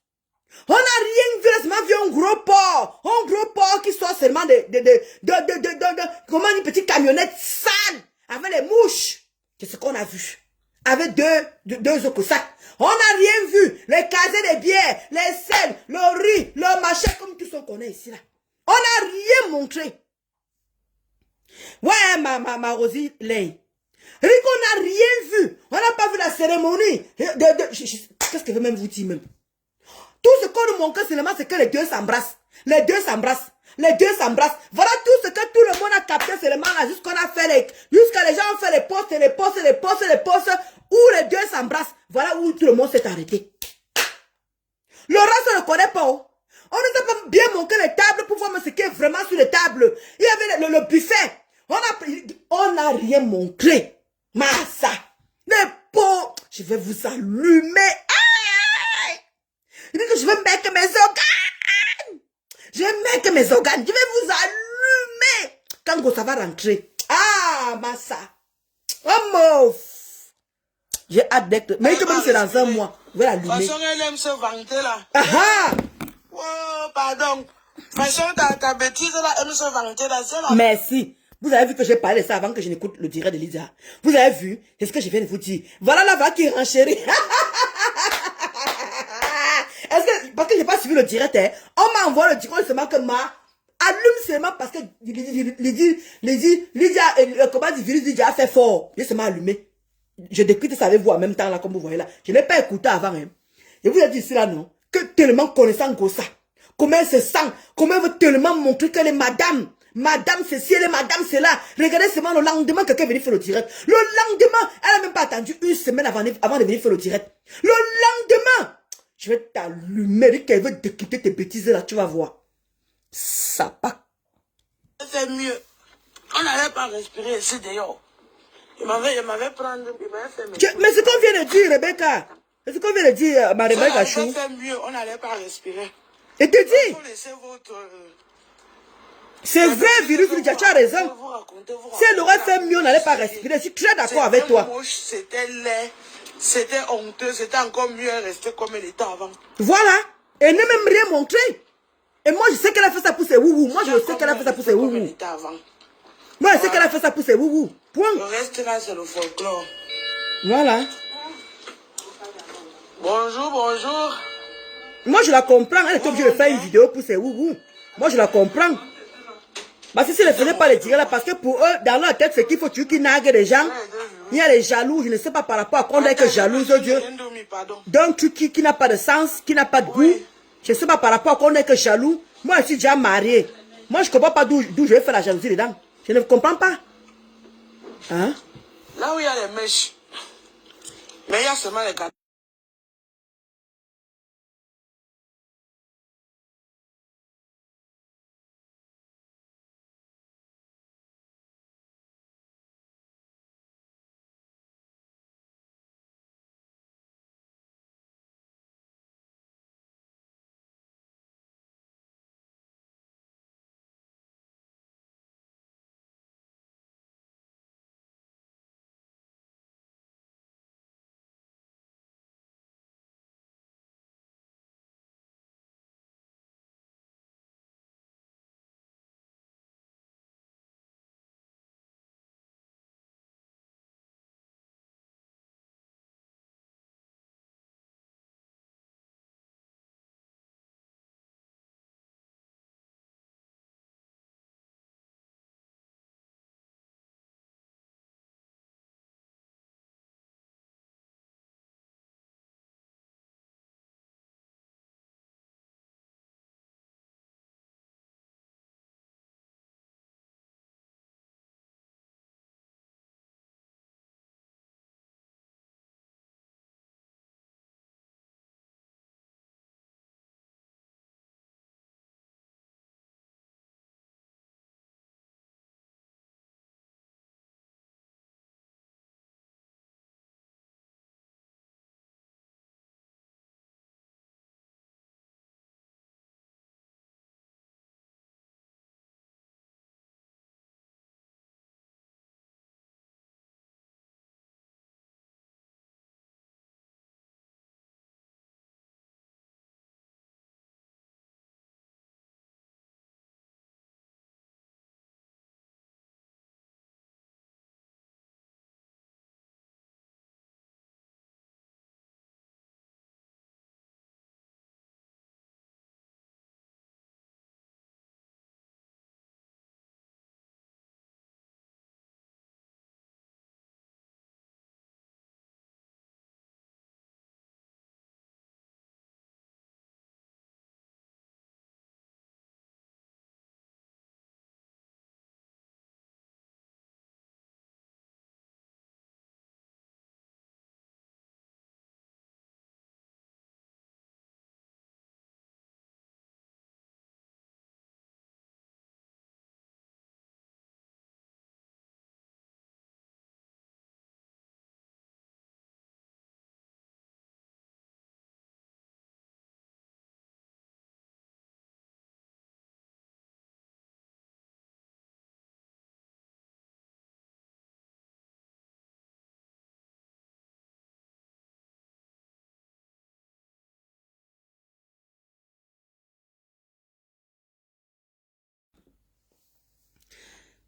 On n'a rien vu, seulement vu un gros porc. Un gros porc qui sort seulement comment une petite camionnette sale. Avec les mouches. C'est ce qu'on a vu. Avec deux autres sacs. On n'a rien vu. Les casiers de bière, les sels, le riz, le machin, comme tout ce qu'on connaît ici là. On n'a rien montré. Ouais, ma Rosie Lay. Rico n'a rien vu. On n'a pas vu la cérémonie. Qu'est-ce que je veux même vous dire même? Tout ce qu'on nous montre seulement, c'est que les deux s'embrassent. Les deux s'embrassent. Les deux s'embrassent. Voilà tout ce que tout le monde a capté seulement là. Jusqu'à les gens ont fait les posts, où les deux s'embrassent. Voilà où tout le monde s'est arrêté. Le reste, on ne connaît pas. On nous a pas bien montré les tables pour voir ce qui est vraiment sur les tables. Il y avait le buffet. On n'a rien montré. Massa. Les pauvres. Je vais vous allumer. Aïe. Il dit que je vais mettre mes organes. Je vais mettre mes organes. Je vais vous allumer. Quand ça va rentrer. Ah, Massa. Oh, mouf. J'ai hâte d'être. Mais il te dit c'est dans un mois. Je vais l'allumer. De toute façon, elle aime se vanter là. Ah. Oh, pardon. De toute façon, ta bêtise là, elle aime se vanter là. Merci. Vous avez vu que j'ai parlé de ça avant que je n'écoute le direct de Lydia. Vous avez vu? C'est ce que je viens de vous dire. Voilà la vague qui renchérit. Est-ce que, parce que j'ai pas suivi le direct, hein, on m'a envoyé le direct seulement que allume seulement parce que Lydia, comment dire, virus Lydia a fait fort. J'ai seulement allumé. Je décrypte ça avec vous en même temps là, comme vous voyez là. Je n'ai pas écouté avant, hein. Je vous ai dit ici là, non? Que tellement connaissant Gossa. Comment elle se sent. Comment elle veut tellement montrer qu'elle est madame. Madame ceci, elle est madame cela. Regardez seulement le lendemain quelqu'un est venu faire le direct. Le lendemain, elle n'a même pas attendu une semaine avant de venir faire le direct. Le lendemain, je vais t'allumer qu'elle veut décrypter tes bêtises là, tu vas voir. Ça pas. C'est mieux. On n'allait pas respirer ici dehors. Il m'avait prendre, il m'avait fait mieux. Mais ce qu'on vient de dire, Rebecca. C'est ce qu'on vient de dire, ma Rebecca Chou. On fait mieux, on n'allait pas respirer. Et te dis. Votre... C'est vrai, virus, tu as raison. Si elle aurait fait mieux, on n'allait pas respirer. Je suis très d'accord avec toi. C'était laid. c'était honteux, c'était encore mieux rester comme elle était avant. Voilà. Elle n'a même rien montré. Et moi, je sais qu'elle a fait ça pour ses woubou. Moi, je sais qu'elle a fait ça pour ses woubou. Moi, je sais qu'elle a fait ça pour ses woubou. Point. Le reste là, c'est le folklore. Voilà. Bonjour, bonjour. Moi, je la comprends. Elle est obligée de faire une vidéo pour ses woubou. Moi, je la comprends. Parce que si elle ne faisait pas les tirer là, parce que pour eux, dans leur tête, c'est qu'il faut tuer qui nague les gens. Il y a les jaloux, je ne sais pas par rapport à quoi on est que jalouse, Dieu. Donc, truc qui n'a pas de sens, qui n'a pas de goût. Je ne sais pas par rapport à quoi on est que jaloux. Moi, je suis déjà mariée. Moi, je ne comprends pas d'où je vais faire la jalousie dedans. Je ne comprends pas. Hein? Là où il y a les mèches, mais il y a seulement les gars.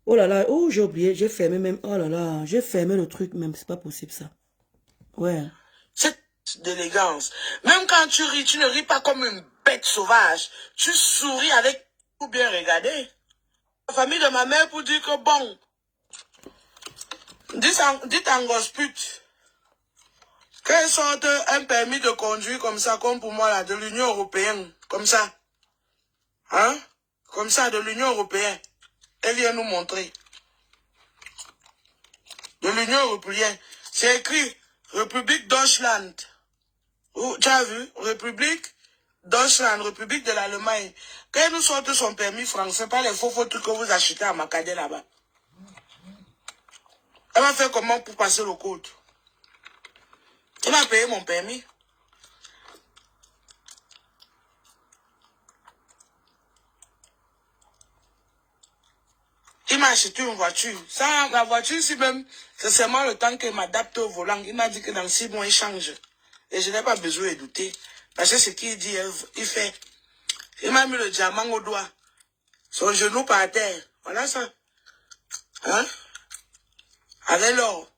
Oh là là, oh j'ai oublié, j'ai fermé même, oh là là, j'ai fermé le truc même, c'est pas possible ça. Ouais. Cette d'élégance. Même quand tu ris, tu ne ris pas comme une bête sauvage. Tu souris avec ou bien regarder. La famille de ma mère pour dire que bon, dites en gospute, qu'elle sorte un permis de conduire comme ça, comme pour moi là, de l'Union européenne, comme ça. Hein? Comme ça, de l'Union européenne. Elle vient nous montrer. De l'Union européenne. C'est écrit République Deutschland. Oh, tu as vu? République Deutschland, République de l'Allemagne. Quand elle nous sorte son permis français, pas les faux trucs que vous achetez à Macadé là-bas. Elle va faire comment pour passer le code? Elle m'a payé mon permis. m'a acheté une voiture. Ça, la voiture, si même, c'est seulement le temps qu'il m'adapte au volant. Il m'a dit que dans 6 mois, il change. Et je n'ai pas besoin de douter. Parce que ce qu'il dit, il fait. Il m'a mis le diamant au doigt. Son genou par terre. Voilà ça. Hein? Avec l'or.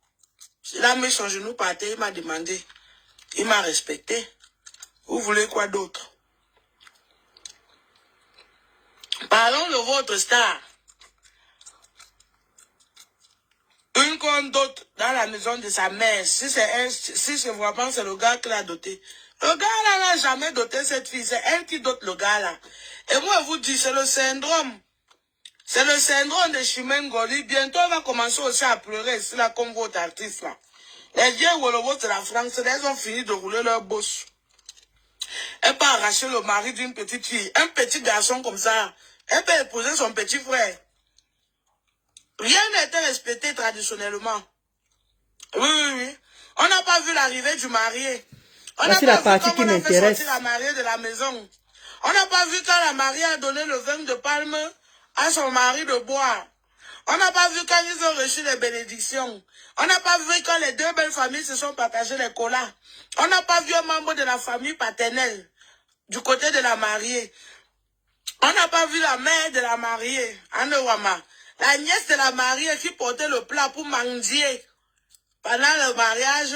Il a mis son genou par terre, il m'a demandé. Il m'a respecté. Vous voulez quoi d'autre? Parlons de votre star. Une comme d'autres dans la maison de sa mère. Si c'est vraiment c'est le gars qui l'a doté. Le gars là n'a jamais doté cette fille. C'est elle qui dote le gars là. Et moi je vous dis, c'est le syndrome. C'est le syndrome de Chimengoli. Bientôt on va commencer aussi à pleurer. C'est là comme votre artiste là. Les vieux Wolowo de la France, elles ont fini de rouler leur bosse. Elle peut arracher le mari d'une petite fille. Un petit garçon comme ça. Elle peut épouser son petit frère. Rien n'a été respecté traditionnellement. Oui, oui, oui. On n'a pas vu l'arrivée du marié. On n'a pas vu comment on a fait sortir la mariée de la maison. On n'a pas vu quand la mariée a donné le vin de palme à son mari de boire. On n'a pas vu quand ils ont reçu les bénédictions. On n'a pas vu quand les deux belles familles se sont partagées les colas. On n'a pas vu un membre de la famille paternelle du côté de la mariée. On n'a pas vu la mère de la mariée, Anewama. La nièce de la mariée qui portait le plat pour manger pendant le mariage,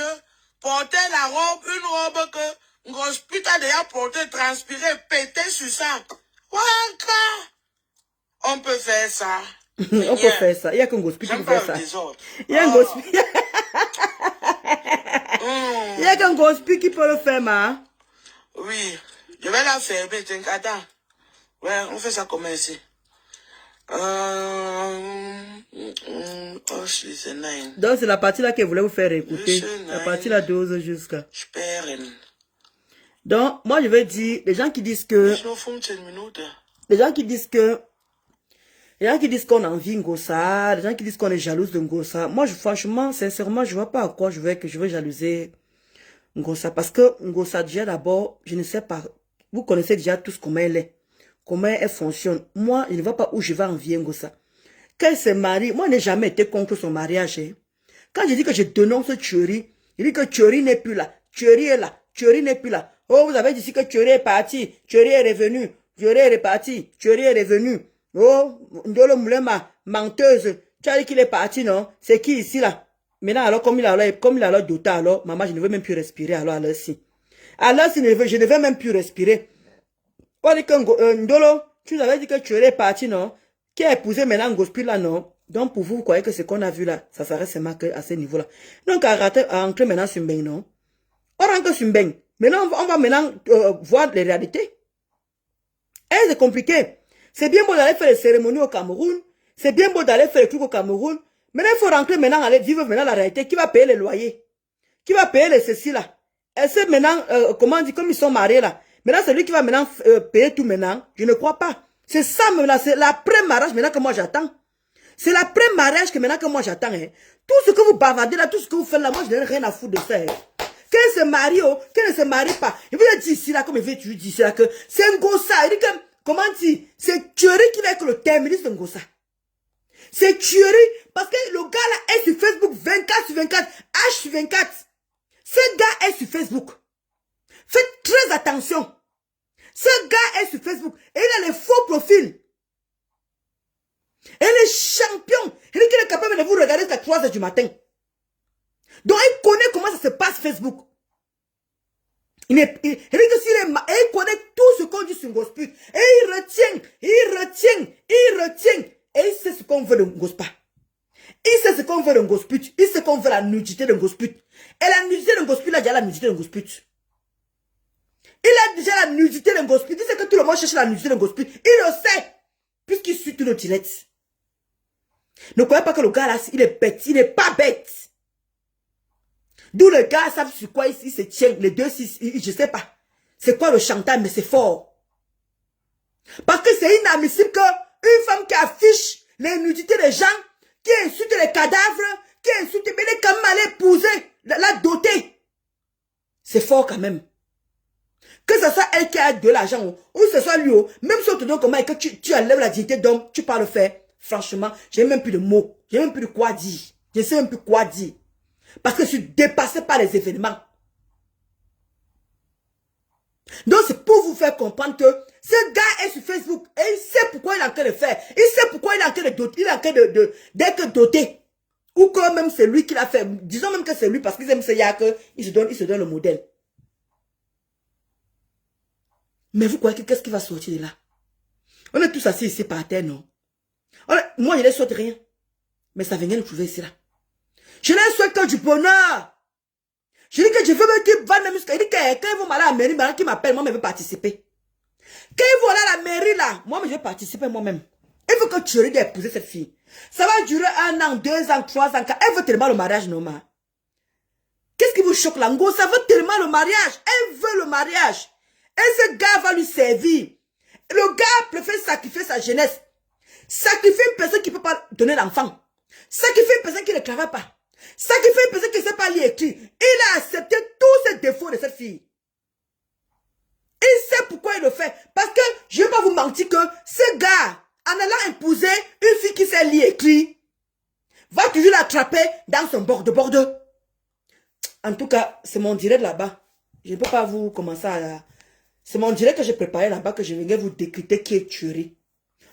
portait la robe, une robe que Ngospit a déjà portée, transpirée, pété sur ça. Wanka! On peut faire ça. On peut faire ça. Il y a qu'un Ngospit qui peut faire ça. Il y a un Ngospit. Il y a qu'un Ngospit qui peut le faire, ma. Oui, je vais la faire, mais attends. Ouais, on fait ça comment ici? Donc c'est la partie là qu'elle voulait vous faire écouter. La partie là 12 jusqu'à. Donc moi je vais dire, les gens qui disent que les gens qui disent qu'on envie Ngossa, les gens qui disent qu'on est jalouse de Ngossa, moi franchement, sincèrement, je vois pas à quoi je veux jalouser Ngossa, parce que Ngossa déjà d'abord, je ne sais pas, vous connaissez déjà tous comment elle est. Comment elle fonctionne. Moi, je ne vois pas où je vais envier Ngossa. Quand elle se marie, moi, je n'ai jamais été contre son mariage. Hein. Quand je dis que je dénonce Thierry, il dit que Thierry n'est plus là. Thierry est là. Thierry n'est plus là. Oh, vous avez dit que Thierry est parti. Thierry est revenu. Thierry est reparti. Thierry est revenu. Oh, Ndolo Moulema, menteuse. Tu as dit qu'il est parti, non? C'est qui ici, là? Maintenant, alors, comme il a alors doté, alors, maman, je ne veux même plus respirer, alors si. Alors, si je ne veux même plus respirer. On dit que Ndolo, tu nous avais dit que tu es parti, non? Qui a épousé maintenant Ngospit là, non? Donc pour vous, vous croyez que ce qu'on a vu là, ça s'arrête seulement à ce niveau-là. Donc à rentrer maintenant sur Mbeng, non? On rentre sur Mbeng. Maintenant, on va maintenant voir les réalités. Et c'est compliqué. C'est bien beau d'aller faire les cérémonies au Cameroun. C'est bien beau d'aller faire les trucs au Cameroun. Maintenant, il faut rentrer maintenant, aller vivre maintenant la réalité. Qui va payer les loyers? Qui va payer les ceci là? Et c'est maintenant, comment on dit, comme ils sont mariés là. Maintenant, c'est lui qui va maintenant payer tout maintenant. Je ne crois pas. C'est ça, c'est l'après-mariage maintenant que moi j'attends. C'est l'après-mariage que maintenant que moi j'attends. Hein. Tout ce que vous bavardez là, tout ce que vous faites là, moi je n'ai rien à foutre de ça. Hein. Qu'elle se marie, oh, qu'elle ne se marie pas. Il vous a dit ici là, comme il veut toujours dire ici là, que c'est un Ngossa. Il dit que, comment dire, c'est Thierry qui va être le terminus de Ngossa. C'est Thierry, parce que le gars là est sur Facebook 24/24, H24. Ce gars est sur Facebook. Faites très attention. Ce gars est sur Facebook et il a les faux profils. Et les champions. Il dit qu'il est capable de vous regarder jusqu'à 3 h du matin. Donc il connaît comment ça se passe Facebook. Il dit que il connaît tout ce qu'on dit sur Ngospit. Et il retient. Et il sait ce qu'on veut de Ngospa. Il sait ce qu'on veut de Ngospit. Il sait qu'on veut la nudité de Ngospit. Et la nudité de Ngospit, il a déjà la nudité de Ngospit. Il a déjà la nudité de Ngospit. Il sait que tout le monde cherche la nudité de Ngospit. Il le sait. Puisqu'il suit tout le direct. Ne croyez pas que le gars là, il est bête. Il n'est pas bête. D'où le gars savent sur quoi il se tient. Les deux, je ne sais pas. C'est quoi le chantage, mais c'est fort. Parce que c'est inadmissible qu'une femme qui affiche les nudités des gens, qui insulte les cadavres, qui insulte les quand même aller épouser, la doter. C'est fort quand même. Que ce soit elle qui a de l'argent, ou que ce soit lui, même si on te donne comment et que tu enlèves la dignité d'homme, tu parles faire. franchement, j'ai même plus de mots. J'ai même plus de quoi dire. Je sais même plus quoi dire. Parce que je suis dépassé par les événements. Donc c'est pour vous faire comprendre que ce gars est sur Facebook et il sait pourquoi il est en train de faire. Il sait pourquoi il est en train de doter. Il est en train d'être doté. Ou que même c'est lui qui l'a fait. Disons même que c'est lui parce qu'il aime ce yak, il se donne le modèle. Mais vous croyez que qu'est-ce qui va sortir de là? On est tous assis ici par terre, non? Moi, je ne souhaite rien. Mais ça vient nous trouver ici, là. Je ne souhaite que du bonheur. Je dis que je veux même qu'il va même jusqu'à... Il dit que quand ils vont aller à la mairie, maintenant qu'il m'appelle, moi, je veux participer. Quand ils vont aller à la mairie, là, moi, je vais participer moi-même. Il faut que tu aies d'épouser cette fille. Ça va durer 1 an, 2 ans, 3 ans. Elle veut tellement le mariage, normal. Qu'est-ce qui vous choque, là? Ça veut tellement le mariage. Elle veut le mariage. Et ce gars va lui servir. Le gars préfère sacrifier sa jeunesse. Sacrifier une personne qui ne peut pas donner l'enfant. Sacrifier une personne qui ne travaille pas. Sacrifier une personne qui ne sait pas lire et écrire. Il a accepté tous ces défauts de cette fille. Il sait pourquoi il le fait. Parce que je ne vais pas vous mentir que ce gars, en allant épouser une fille qui sait lire et écrire, va toujours l'attraper dans son borde. En tout cas, c'est mon direct là-bas. Je ne peux pas vous commencer à... C'est mon direct que j'ai préparé là-bas que je venais vous décrypter qui est tuerie.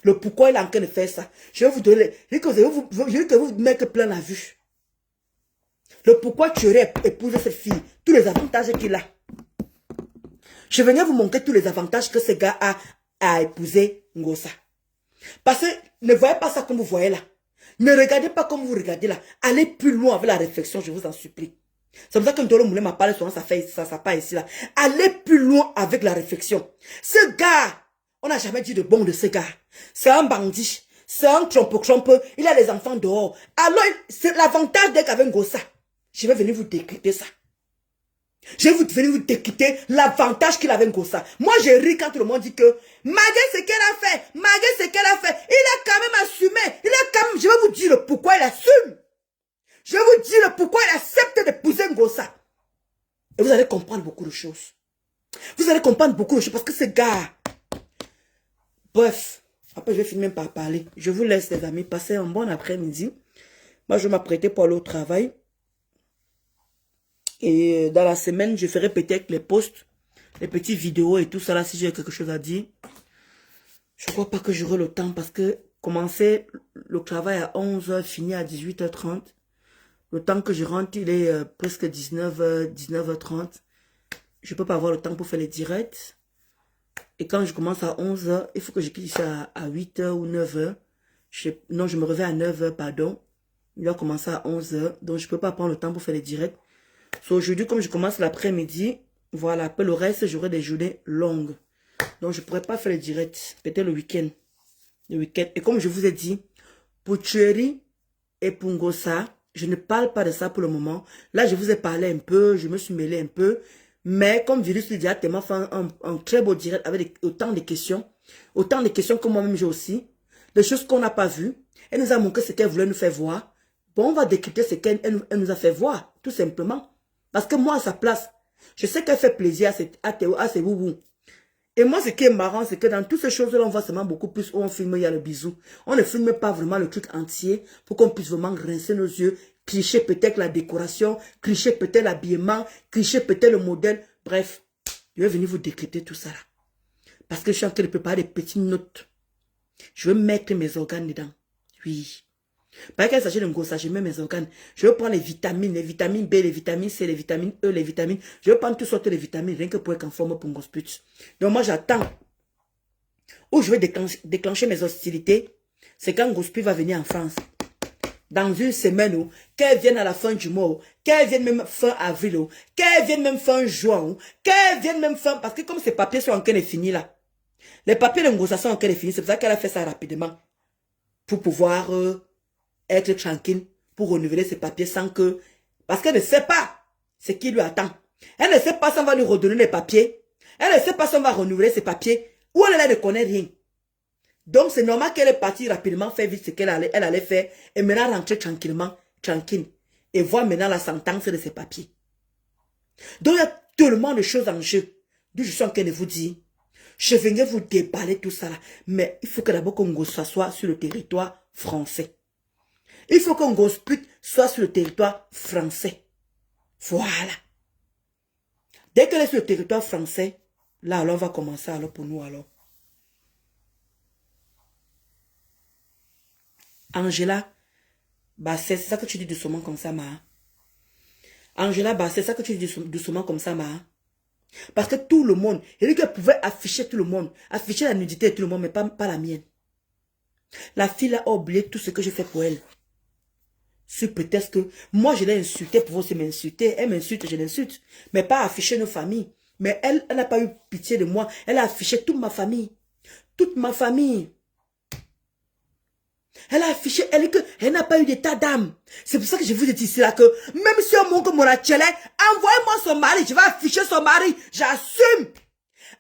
Le pourquoi il est en train de faire ça. Je vais vous donner... Je veux que vous mettez plein la vue. Le pourquoi tuerie épouser cette fille. Tous les avantages qu'il a. Je venais vous montrer tous les avantages que ce gars a à épouser Ngosa. Parce que ne voyez pas ça comme vous voyez là. Ne regardez pas comme vous regardez là. Allez plus loin avec la réflexion, je vous en supplie. C'est pour ça que Ndolo Moulé m'a parlé souvent, ça part ici là. Allez plus loin avec la réflexion. Ce gars, on n'a jamais dit de bon de ce gars. C'est un bandit. C'est un trompe. Il a les enfants dehors. Alors, c'est l'avantage d'être avec Ngosa. Je vais venir vous décrypter ça. Je vais venir vous décrypter l'avantage qu'il avait Ngosa. Moi, je ris quand tout le monde dit que Magué, c'est qu'elle a fait. Magué, c'est qu'elle a fait. Il a quand même assumé. Je vais vous dire le pourquoi il assume. Je vais vous dire le pourquoi il accepte d'épouser Ngosa. Et vous allez comprendre beaucoup de choses. Vous allez comprendre beaucoup de choses parce que ce gars... Bref, après je vais finir par parler. Je vous laisse les amis, passer un bon après-midi. Moi, je vais m'apprêter pour aller au travail. Et dans la semaine, je ferai peut-être les posts, les petites vidéos et tout ça là si j'ai quelque chose à dire. Je ne crois pas que j'aurai le temps parce que commencer le travail à 11h, finir à 18h30. Le temps que je rentre, il est presque 19h30. Je ne peux pas avoir le temps pour faire les directs. Et quand je commence à 11h, il faut que je quitte ici à 8h ou 9h. Non, je me réveille à 9h, pardon. Il doit commencer à 11h. Donc, je ne peux pas prendre le temps pour faire les directs. So, aujourd'hui, comme je commence l'après-midi, voilà, après le reste, j'aurai des journées longues. Donc, je ne pourrai pas faire les directs. Peut-être le week-end. Et comme je vous ai dit, pour Thierry et pour Ngosa, je ne parle pas de ça pour le moment. Là, je vous ai parlé un peu, je me suis mêlé un peu. Mais comme Virus lui a tellement fait un très beau direct avec autant de questions que moi-même j'ai aussi. Des choses qu'on n'a pas vues. Elle nous a montré ce qu'elle voulait nous faire voir. Bon, on va décrypter ce qu'elle nous a fait voir, tout simplement. Parce que moi, à sa place, je sais qu'elle fait plaisir à ses boubous. Et moi, ce qui est marrant, c'est que dans toutes ces choses-là, on voit seulement beaucoup plus où on filme, il y a le bisou. On ne filme pas vraiment le truc entier pour qu'on puisse vraiment rincer nos yeux, clicher peut-être la décoration, clicher peut-être l'habillement, clicher peut-être le modèle. Bref, je vais venir vous décrypter tout ça là. Parce que je suis en train de préparer des petites notes. Je veux mettre mes organes dedans. Oui. Pas qu'il s'agit de Ngosa, je mets mes organes. Je veux prendre les vitamines B, les vitamines C, les vitamines E, les vitamines. Je veux prendre toutes sortes de vitamines, rien que pour être en forme pour Ngosput. Donc moi j'attends. Où je vais déclencher mes hostilités, c'est quand Ngosput va venir en France. Dans une semaine, qu'elle vienne à la fin du mois, qu'elle vienne même fin avril, qu'elle vienne même fin juin, qu'elle vienne même fin... Parce que comme ces papiers sont en train de finir là, les papiers de Ngosa sont en train de finir, c'est pour ça qu'elle a fait ça rapidement. Pour pouvoir... être tranquille pour renouveler ses papiers sans que... Parce qu'elle ne sait pas ce qui lui attend. Elle ne sait pas si on va lui redonner les papiers. Elle ne sait pas si on va renouveler ses papiers. Ou elle ne connaît rien. Donc c'est normal qu'elle est partie rapidement faire vite ce qu'elle allait faire. Et maintenant rentrer tranquillement, tranquille. Et voir maintenant la sentence de ses papiers. Donc il y a tellement de choses en jeu. D'où je suis en train de vous dire. Je venais vous déballer tout ça là. Mais il faut que d'abord qu'on soit sur le territoire français. Il faut qu'un gosse pute soit sur le territoire français. Voilà. Dès qu'elle est sur le territoire français, là, alors, on va commencer alors pour nous, alors. Angela Basset, c'est ça que tu dis doucement comme ça, ma. Angela Basset, c'est ça que tu dis doucement comme ça, ma. Parce que tout le monde, elle pouvait afficher tout le monde, afficher la nudité de tout le monde, mais pas la mienne. La fille a oublié tout ce que j'ai fait pour elle. C'est peut-être que moi je l'ai insultée pour aussi m'insulter. Elle m'insulte, je l'insulte. Mais pas afficher nos familles. Mais elle n'a pas eu pitié de moi. Elle a affiché toute ma famille. Toute ma famille. Elle a affiché, elle n'a pas eu d'état d'âme. C'est pour ça que je vous ai dit ici là que même si on montre mon atelier, envoyez-moi son mari. Je vais afficher son mari. J'assume.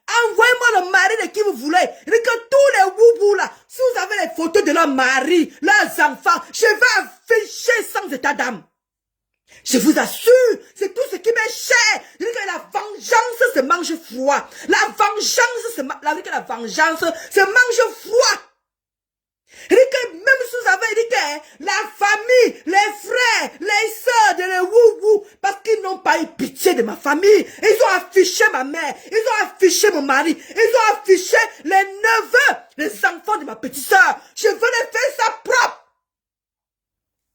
Envoyez-moi le mari de qui vous voulez. Et que tous les woubous là, si vous avez les photos de leurs maris, leurs enfants, je vais afficher sans état d'âme. Je vous assure, c'est tout ce qui m'est cher. Je dis que la vengeance se mange froid. La vengeance se mange froid. Il dit que même si vous avez dit que la famille, les frères, les soeurs de les woubou, parce qu'ils n'ont pas eu pitié de ma famille, ils ont affiché ma mère, ils ont affiché mon mari, ils ont affiché les neveux, les enfants de ma petite soeur. Je veux les faire ça propre.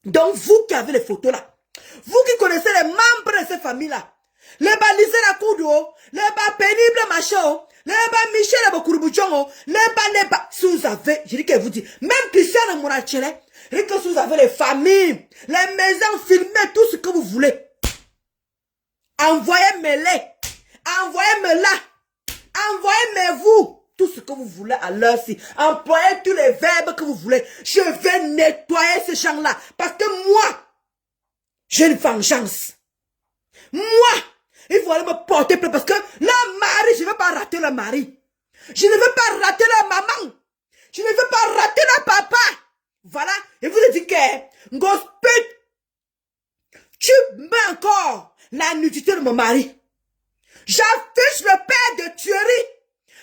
Donc vous qui avez les photos là, vous qui connaissez les membres de ces familles-là, les balisés la coudo, les bas pénibles machin, les bas Michel et Bokurubuchon, les bas, si vous avez, je dis que vous dit, même Christian Monachele, je dis que si vous avez les familles, les maisons filmées, tout ce que vous voulez, envoyez-moi-les, envoyez-moi-là, envoyez-moi-vous, tout ce que vous voulez à l'heure-ci, employez tous les verbes que vous voulez, je vais nettoyer ces champs-là, parce que moi, j'ai une vengeance. Moi, il faut aller me porter plainte parce que le mari, je ne veux pas rater le mari. Je ne veux pas rater la maman. Je ne veux pas rater le papa. Voilà. Et vous dites que, gospel, tu mets encore la nudité de mon mari. J'affiche le père de tuerie.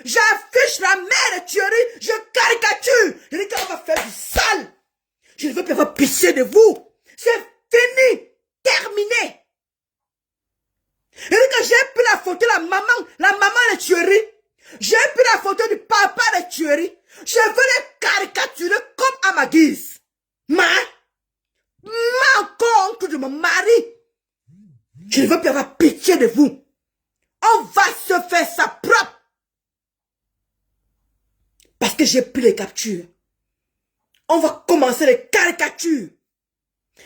J'affiche la mère de tuerie. Je caricature. Je dis qu'on va faire du sale. Je ne veux pas avoir pitié de vous. C'est fini. Terminé. Et que j'ai pris la photo de la maman de tuerie. J'ai pris la photo du papa de tuerie. Je veux les caricaturer comme à ma guise. Ma compte de mon mari. Je ne veux plus avoir pitié de vous. On va se faire ça propre. Parce que j'ai pris les captures. On va commencer les caricatures.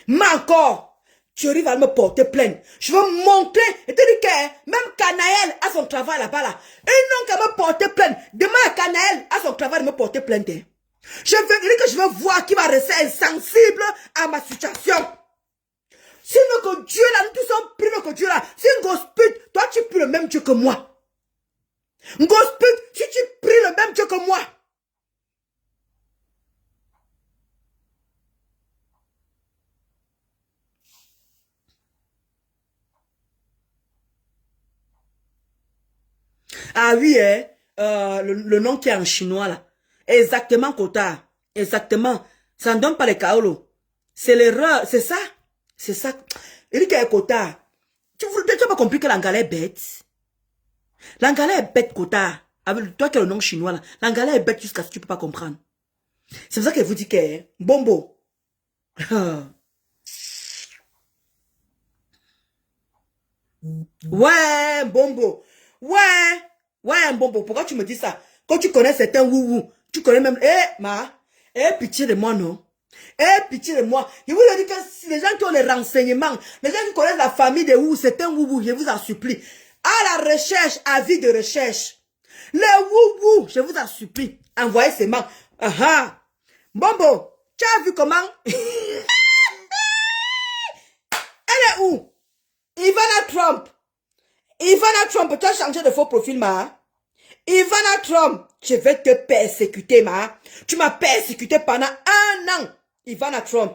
Mais encore. Thierry va me porter plainte. Je veux montrer et te dire que même Canaël a son travail là-bas là. Et non qu'à me porter plainte. Demain Canaël a son travail de me porter plainte. Je veux dire que je veux voir qui va rester insensible à ma situation. Sinon que Dieu là, nous tous sommes plus que Dieu là. Si un gosse pute, toi tu pries le même Dieu que moi. Un gosse pute, si tu pries le même Dieu que moi. Ah oui, hein, le nom qui est en chinois là. Exactement, Kota. Exactement. Ça ne donne pas les kaolo. C'est l'erreur. C'est ça. C'est ça. Il dit que Kota. Tu n'as pas compris que l'angala est bête. L'angala est bête, Kota. Avec toi qui as le nom chinois là. L'angala est bête jusqu'à ce que tu ne peux pas comprendre. C'est pour ça qu'elle vous dit que Bombo. Ouais, Bombo. Ouais, Bombo, pourquoi tu me dis ça? Quand tu connais certains woubou, tu connais même, pitié de moi, non? Pitié de moi. Je vous ai dit que les gens qui ont les renseignements, les gens qui connaissent la famille des woubou, certains woubou, je vous en supplie, à la recherche, avis de recherche. Les woubou, je vous en supplie, envoyez ces mains. Bombo, tu as vu comment? Elle est où? Ivana Trump. Ivana Trump, tu as changé de faux profil, ma. Ivana Trump, je vais te persécuter, ma. Tu m'as persécuté pendant 1 an, Ivana Trump.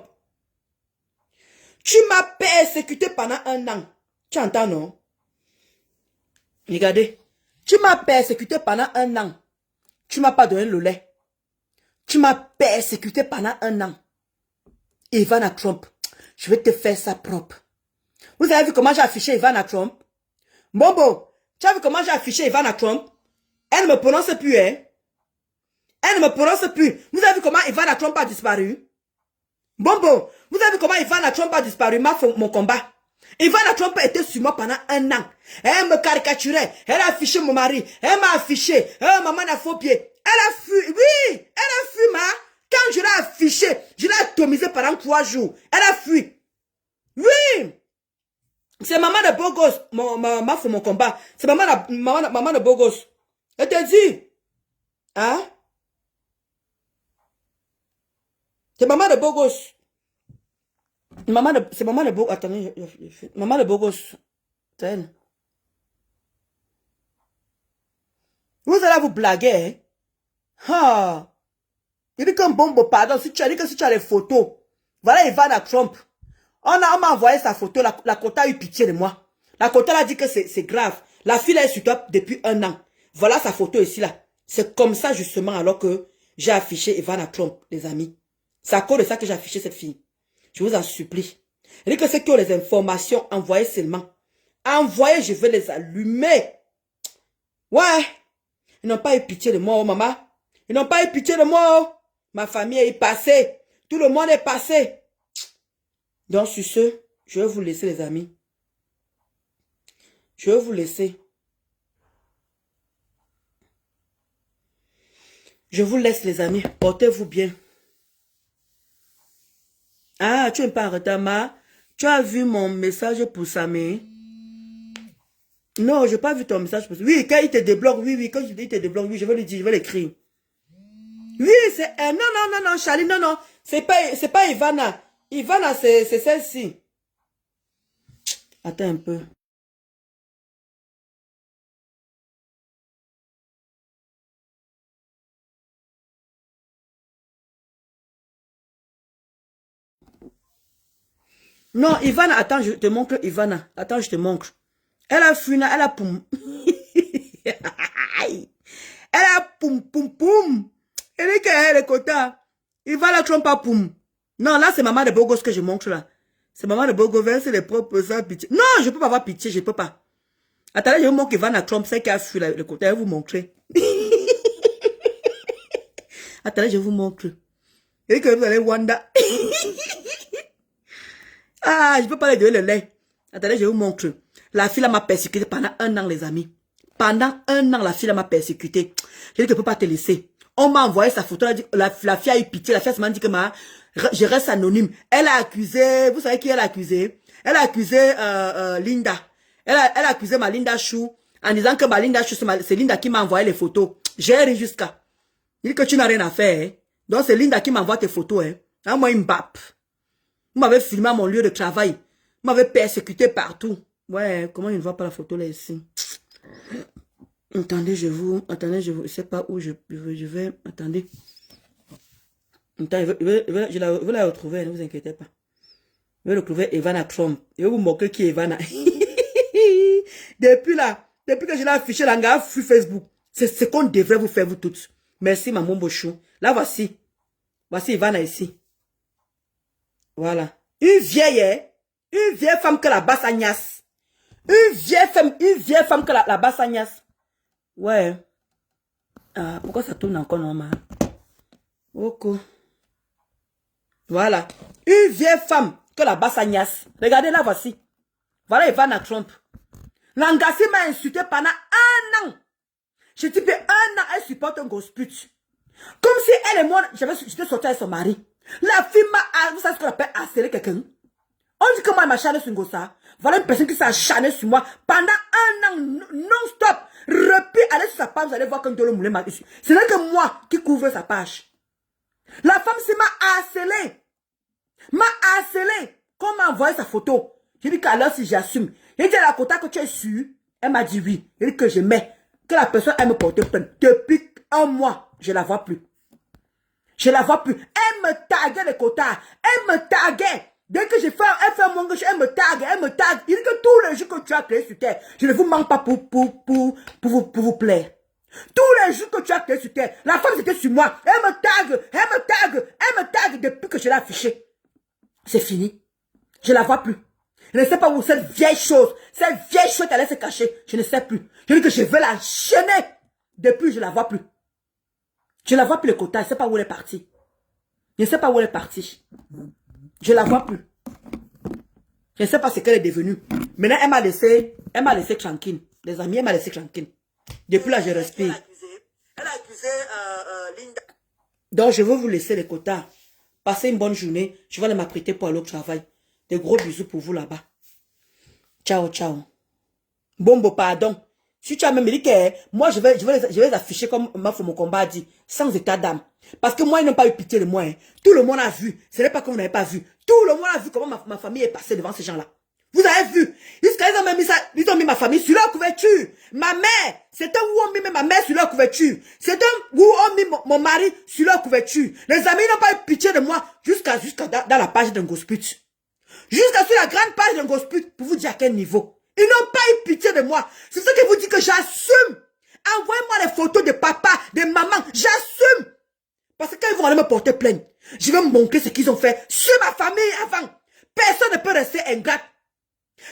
Tu m'as persécuté pendant 1 an. Tu entends, non? Regardez. Tu m'as persécuté pendant 1 an. Tu m'as pas donné le lait. Tu m'as persécuté pendant 1 an. Ivana Trump. Je vais te faire ça propre. Vous avez vu comment j'ai affiché Ivana Trump? Bon, tu as vu comment j'ai affiché Ivana Trump? Elle ne me prononce plus, hein? Elle ne me prononce plus. Vous avez vu comment Ivana Trump a disparu? Bon, vous avez vu comment Ivana Trump a disparu, mon combat? Ivana Trump était sur moi pendant 1 an. Elle me caricaturait. Elle a affiché mon mari. Elle m'a affiché. Maman a faux pied. Elle a fui. Oui, elle a fui, ma. Quand je l'ai affiché, je l'ai atomisé pendant 3 jours. Elle a fui. Oui. C'est maman de Bogos. Maman fait mon combat. C'est maman de Bogos. Elle te dit. Hein? C'est maman de Bogos. C'est maman de Bogos. Attendez, maman de Bogos. C'est elle. Vous allez vous blaguer, hein? Ah. Il dit comme bon, pardon, si tu as dit que si tu as les photos, voilà Ivana Trump. On m'a envoyé sa photo, la Kota a eu pitié de moi. La Kota a dit que c'est grave. La fille est sur toi depuis 1 an. Voilà sa photo ici, là. C'est comme ça, justement, alors que j'ai affiché Ivana Trump, les amis. C'est à cause de ça que j'ai affiché cette fille. Je vous en supplie. Elle dit que ceux qui ont les informations, envoyez seulement. Envoyez, je vais les allumer. Ouais. Ils n'ont pas eu pitié de moi, oh maman. Ils n'ont pas eu pitié de moi, oh. Ma famille est passée. Tout le monde est passé. Donc, sur ce, je vais vous laisser, les amis. Je vais vous laisser. Je vous laisse, les amis. Portez-vous bien. Ah, tu n'es pas en retard, ma. Tu as vu mon message pour Samé? Non, je n'ai pas vu ton message pour... Oui, quand il te débloque, oui, quand il te débloque, oui, je vais lui dire, je vais l'écrire. Oui, c'est... non, Charlie, non. C'est pas Ivana. Ivana, c'est celle-ci. Attends un peu. Non, Ivana, attends, je te montre Ivana. Attends, je te montre. Elle a fui, elle a poum. Elle a poum. Elle est qu'elle est quota. Ivana Trump a poum. Non, là, c'est maman de Bogos que je montre là. C'est maman de Bogos, c'est les propres ça, pitié. Non, je peux pas avoir pitié, je peux pas. Attendez, je vous montre Ivana Trump, c'est qui a fui le côté, je vais vous montrer. Attendez, je vous montre. Et que vous allez Wanda. Ah, je peux pas lui donner le lait. Attendez, je vous montre. La fille m'a persécuté pendant 1 an, les amis. Pendant 1 an, la fille m'a persécuté. J'ai dit que je peux pas te laisser. On m'a envoyé sa photo. La fille a eu pitié. La fille m'a dit que je reste anonyme. Elle a accusé. Vous savez qui elle a accusé? Elle a accusé Linda. Elle a accusé ma Linda Chou en disant que ma Linda Chou, c'est Linda qui m'a envoyé les photos. J'ai ri jusqu'à. Il dit que tu n'as rien à faire. Hein? Donc c'est Linda qui m'envoie tes photos. Hein? Ah, moi, il me bappe. Vous m'avez filmé à mon lieu de travail. Vous m'avez persécuté partout. Ouais, comment il ne voit pas la photo là ici? Attendez, je sais pas où je vais, attendez. Attends, je vais la retrouver, ne vous inquiétez pas. Je vais retrouver Ivana Trump. Je vais vous montrer qui est Ivana. Depuis que je l'ai affiché, là, gars, sur Facebook. C'est ce qu'on devrait vous faire, vous toutes. Merci, maman Bochou. Là, voici Ivana ici. Voilà. Une vieille femme que la basse agnasse. Une vieille femme que la basse agnasse. Ouais. Ah, pourquoi ça tourne encore normal? Ok. Voilà. Une vieille femme que la basse agnasse. Regardez là, voici. Voilà Ivana Trump. L'Angassi m'a insulté pendant 1 an. Je dis, 1 an, elle supporte un gosse pute. Comme si elle et moi, j'étais sortie avec son mari. La fille m'a, vous savez ce qu'on appelle harceler quelqu'un? On dit que moi, elle m'a acharné sur un gosse. Voilà une personne qui s'est acharnée sur moi pendant 1 an, non-stop. Repi, allez sur sa page, vous allez voir comme de l'homme m'a dessus. Ce n'est que moi qui couvre sa page. La femme s'est harcelée. M'a harcelée. Quand on m'a envoyé sa photo, j'ai dit qu'alors si j'assume. J'ai dit à la Kota que tu es sûre. Elle m'a dit oui. J'ai dit que je mets. Que la personne, elle me porte plainte. Depuis 1 mois, je la vois plus. Je la vois plus. Elle me taguait les quotas. Elle me taguait. Dès que elle fait mon gauche, elle me tague. Il dit que tous les jours que tu as créé sur terre, je ne vous manque pas pour vous plaire. Tous les jours que tu as créé sur terre, la femme était sur moi. Elle me tague depuis que je l'ai affiché. C'est fini. Je ne la vois plus. Je ne sais pas où cette vieille chose est allée se cacher. Je ne sais plus. Je dis que je vais la chaîner. Depuis, je ne la vois plus. Je ne la vois plus le quota. Je ne sais pas où elle est partie. Je ne sais pas où elle est partie. Je ne la vois plus. Je ne sais pas ce qu'elle est devenue. Maintenant, elle m'a laissé tranquille. Les amis, elle m'a laissé tranquille. Depuis là, je respire. Elle a accusé Linda. Donc, je veux vous laisser les quotas. Passez une bonne journée. Je vais aller m'apprêter pour aller au travail. Des gros bisous pour vous là-bas. Ciao, ciao. Bombo, pardon. Si tu as même dit que moi, je vais les afficher comme mon combat a dit, sans état d'âme. Parce que moi, ils n'ont pas eu pitié de moi. Hein. Tout le monde a vu. Ce n'est pas que vous n'avez pas vu. Tout le monde a vu comment ma famille est passée devant ces gens-là. Vous avez vu. Jusqu'à ils ont même mis ça, ils ont mis ma famille sur leur couverture. Ma mère, c'est un où on met ma mère sur leur couverture. C'est un où on met mon mari sur leur couverture. Les amis n'ont pas eu pitié de moi jusqu'à dans la page d'un gosput. Jusqu'à sur la grande page d'un gosput pour vous dire à quel niveau. Ils n'ont pas eu pitié de moi. C'est ça que vous dites que j'assume. Envoyez-moi les photos de papa, de maman. J'assume. Parce que quand ils vont aller me porter plainte, je vais montrer ce qu'ils ont fait sur ma famille avant. Personne ne peut rester ingrat.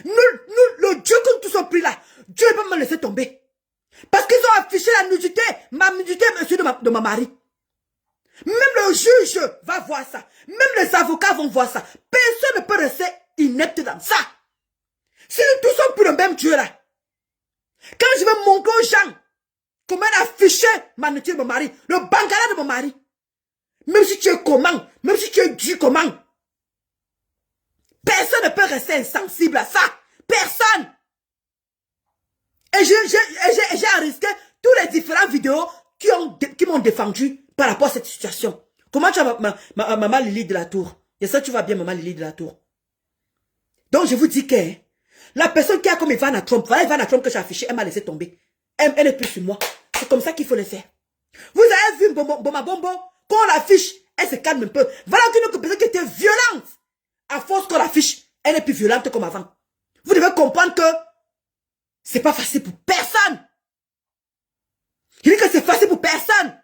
Le Dieu que nous tous ont pris là, Dieu ne peut pas me laisser tomber. Parce qu'ils ont affiché la nudité, ma nudité, monsieur de ma mari. Même le juge va voir ça. Même les avocats vont voir ça. Personne ne peut rester inepte dans ça. Si nous tous sommes pour le même Dieu là, quand je vais montrer aux gens comment afficher ma nudité de mon mari, le bangala de mon mari, même si tu es comment, même si tu es Dieu comment, personne ne peut rester insensible à ça. Personne. Et j'ai risqué tous les différentes vidéos qui m'ont défendu par rapport à cette situation. Comment tu as maman Lily de la Tour? Et ça, tu vas bien, maman Lily de la Tour. Donc, je vous dis que la personne qui a comme Ivana Trump, voilà Ivana Trump que j'ai affiché, elle m'a laissé tomber. Elle n'est plus sur moi. C'est comme ça qu'il faut le faire. Vous avez vu Boma Bombo, quand on l'affiche, elle se calme un peu. Voilà une personne qui était violente. À force qu'on l'affiche, elle n'est plus violente comme avant. Vous devez comprendre que c'est pas facile pour personne. Je dis que c'est facile pour personne.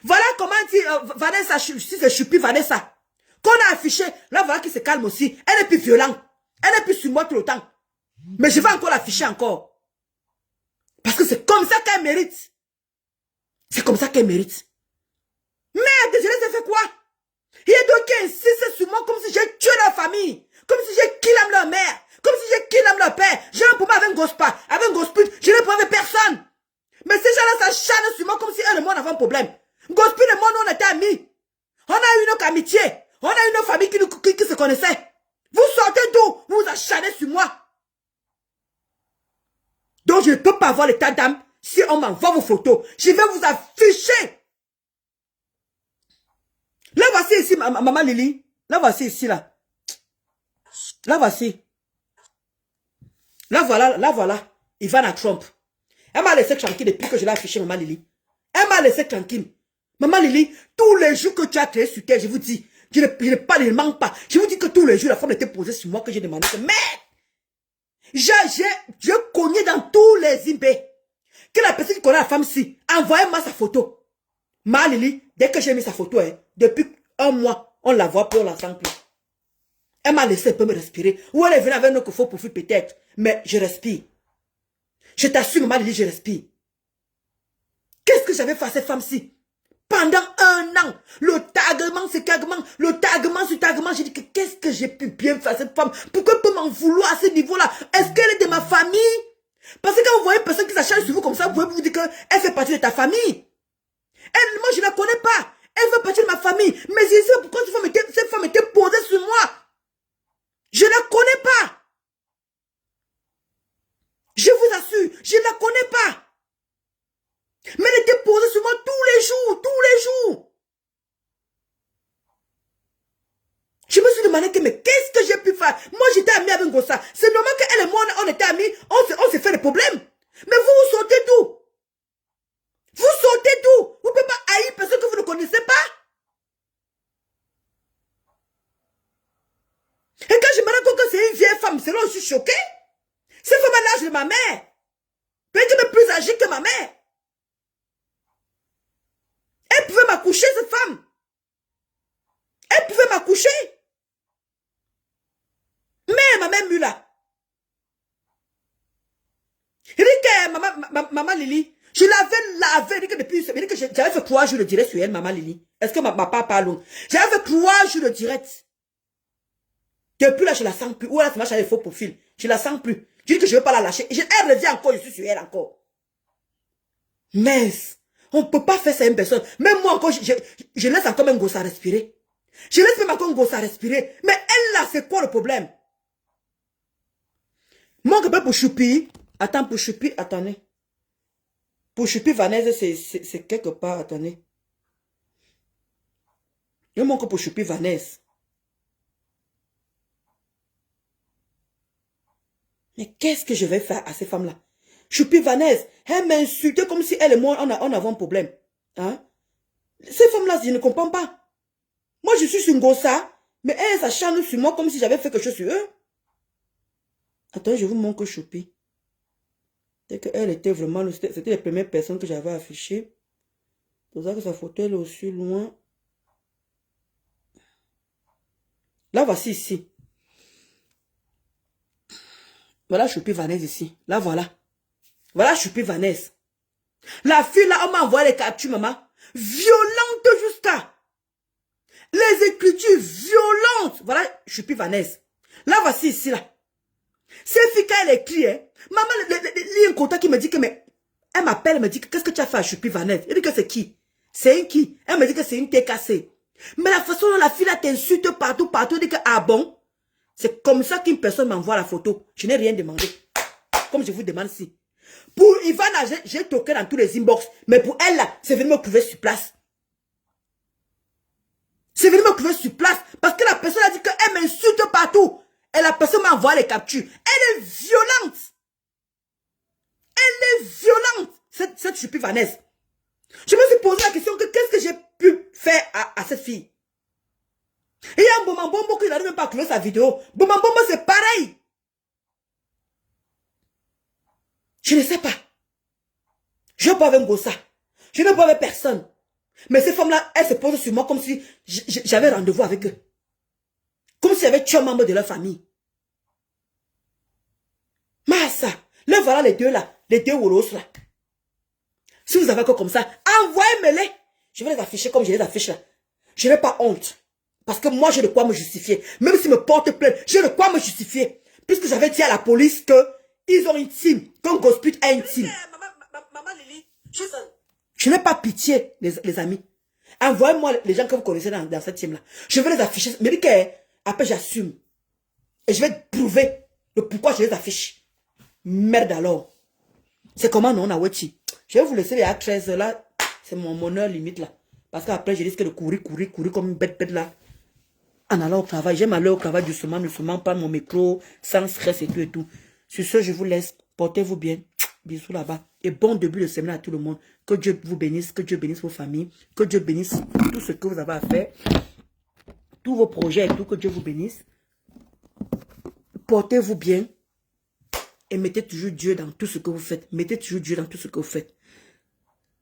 Voilà comment dit Vanessa, si c'est Choupi Vanessa. Qu'on a affiché, là voilà qui se calme aussi. Elle est plus violente. Elle est plus sur moi tout le temps. Mais je vais encore l'afficher encore. Parce que c'est comme ça qu'elle mérite. C'est comme ça qu'elle mérite. Merde, je les ai fait quoi? Il y a d'autres qui insistent sur moi comme si j'ai tué leur famille. Comme si j'ai killé leur mère. Comme si j'ai killé leur père. J'ai un problème avec un gospa, avec un gosput. Je n'ai pas avec personne. Mais ces gens-là s'acharnent sur moi comme si eux et moi on avait un problème. Gosput et moi, nous, on était amis. On a eu notre amitié. On a eu nos familles qui se connaissaient. Vous sortez d'où? Vous vous acharnez sur moi. Donc je ne peux pas avoir l'état d'âme si on m'envoie vos photos. Je vais vous afficher. Là, voici ici, maman Lily. Là, voici ici, là. Là, voici. Là, voilà. Ivana Trump. Elle m'a laissé tranquille depuis que je l'ai affiché, maman Lily. Elle m'a laissé tranquille. Maman Lily, tous les jours que tu as créé sur terre, je vous dis, je ne manque pas. Je vous dis que tous les jours, la femme était posée sur moi que j'ai demandé. Mais, j'ai cogné dans tous les imbés. Que la personne qui connaît la femme-ci, envoyez-moi sa photo. Ma Lily, dès que j'ai mis sa photo, depuis un mois, on la voit plus, on la sent plus. Elle m'a laissé un peu me respirer. Ou elle est venue avec notre faux profil peut-être. Mais je respire. Je t'assure, ma Lily, je respire. Qu'est-ce que j'avais fait à cette femme-ci? Pendant un an, le taguement, sur taguement, j'ai dit que qu'est-ce que j'ai pu bien faire à cette femme? Pourquoi elle peut m'en vouloir à ce niveau-là? Est-ce qu'elle est de ma famille? Parce que quand vous voyez une personne qui s'acharne sur vous comme ça, vous pouvez vous dire qu'elle fait partie de ta famille. Elle, moi, je ne la connais pas. Elle fait partie de ma famille. Mais je sais pourquoi cette femme était posée sur moi. Je ne la connais pas. Je vous assure, je ne la connais pas. Mais elle était posée sur moi tous les jours. Je me suis demandé que, mais qu'est-ce que j'ai pu faire? Moi, j'étais amie avec Gossa. C'est normal qu'elle et moi, on était amis, on s'est fait des problèmes. Mais vous sortez d'où? Vous sortez d'où? Vous ne pouvez pas haïr personne que vous ne connaissez pas. Et quand je me rends compte que c'est une vieille femme, c'est là où je suis choquée. Cette femme a l'âge de ma mère. Peut-être même plus âgée que ma mère. Elle pouvait m'accoucher, cette femme. Elle pouvait m'accoucher. maman Lily, je l'avais lavé, dit que depuis, dit que j'avais fait 3 jours de direct sur elle, maman Lily. Est-ce que ma papa parle? J'avais fait 3 jours de direct. Depuis là, je la sens plus. Ou là, ça m'a changé les faux profils. Je la sens plus. Je dis que je ne veux pas la lâcher. Elle revient encore, je suis sur elle encore. Mais, on ne peut pas faire ça à une personne. Même moi encore, je laisse encore un gosse à respirer. Je laisse même encore un gosse à respirer. Mais elle là, c'est quoi le problème? Mon que pour Choupi. Attends, pour Choupi, attendez. Pour Choupi, Vanessa, c'est quelque part, attendez. Il manque pour Choupi, Vanessa. Mais qu'est-ce que je vais faire à ces femmes-là? Choupi Vanessa, elle m'insulte comme si elle et moi, on avait un problème. Hein? Ces femmes-là, je ne comprends pas. Moi, je suis sur Ngossa, mais elle s'acharne sur moi comme si j'avais fait quelque chose sur eux. Attends, je vous montre Choupi. C'est qu'elle était vraiment, c'était les premières personnes que j'avais affichées. C'est pour ça que sa photo elle est aussi loin. Là, voici ici. Voilà Choupi Vanessa ici. Là, voilà. Voilà Choupi Vanessa. La fille là, on m'a envoyé les captures, maman. Violente jusqu'à. Les écritures violentes. Voilà Choupi Vanessa. Là, voici ici, là. Cette fille, quand elle écrit, hein, maman, il y a un contact qui me dit que, mais, elle m'appelle, elle me dit, qu'est-ce que tu as fait à Choupi Vanessa? Elle dit que c'est qui? C'est une qui? Elle me dit que c'est une TKC. Mais la façon dont la fille là t'insulte partout, elle dit que, ah bon? C'est comme ça qu'une personne m'envoie la photo. Je n'ai rien demandé. Comme je vous demande si. Pour Ivana, j'ai toqué dans tous les inbox. Mais pour elle là, c'est venu me prouver sur place. C'est venu me prouver sur place. Parce que la personne a dit qu'elle m'insulte partout. Et la personne m'a envoyé les captures. Elle est violente. Elle est violente. Cette Choupi Vanessa. Je me suis posé la question que qu'est-ce que j'ai pu faire à cette fille. Et il y a un Boman Bombo qui n'arrive même pas à trouver sa vidéo. Boman Bombo, c'est pareil. Je ne sais pas. Je ne peux pas avec Ngossa. Je ne peux pas avec personne. Mais ces femmes-là, elles se posent sur moi comme si j'avais rendez-vous avec eux. Comme si j'avais tué un membre de leur famille. Massa, là voilà les deux là. Les deux Wolos là. Si vous avez encore comme ça, envoyez-moi-les. Je vais les afficher comme je les affiche là. Je n'ai pas honte. Parce que moi, j'ai de quoi me justifier. Même s'ils me portent plainte, j'ai de quoi me justifier. Puisque j'avais dit à la police que ils ont une team. Qu'un gospel a une team. Maman Lily, je n'ai pas pitié, les amis. Envoyez-moi les gens que vous connaissez dans cette team-là. Je vais les afficher. Mais après, j'assume. Et je vais prouver le pourquoi je les affiche. Merde alors. C'est comment non, Naweti. Je vais vous laisser à 13 là. C'est mon heure limite là. Parce qu'après, je risque de courir comme une bête là. En allant au travail. J'aime aller au travail doucement, prendre mon micro, sans stress et tout et tout. Sur ce, je vous laisse. Portez-vous bien. Bisous là-bas. Et bon début de semaine à tout le monde. Que Dieu vous bénisse. Que Dieu bénisse vos familles. Que Dieu bénisse tout ce que vous avez à faire. Tous vos projets et tout. Que Dieu vous bénisse. Portez-vous bien. Et mettez toujours Dieu dans tout ce que vous faites. Mettez toujours Dieu dans tout ce que vous faites.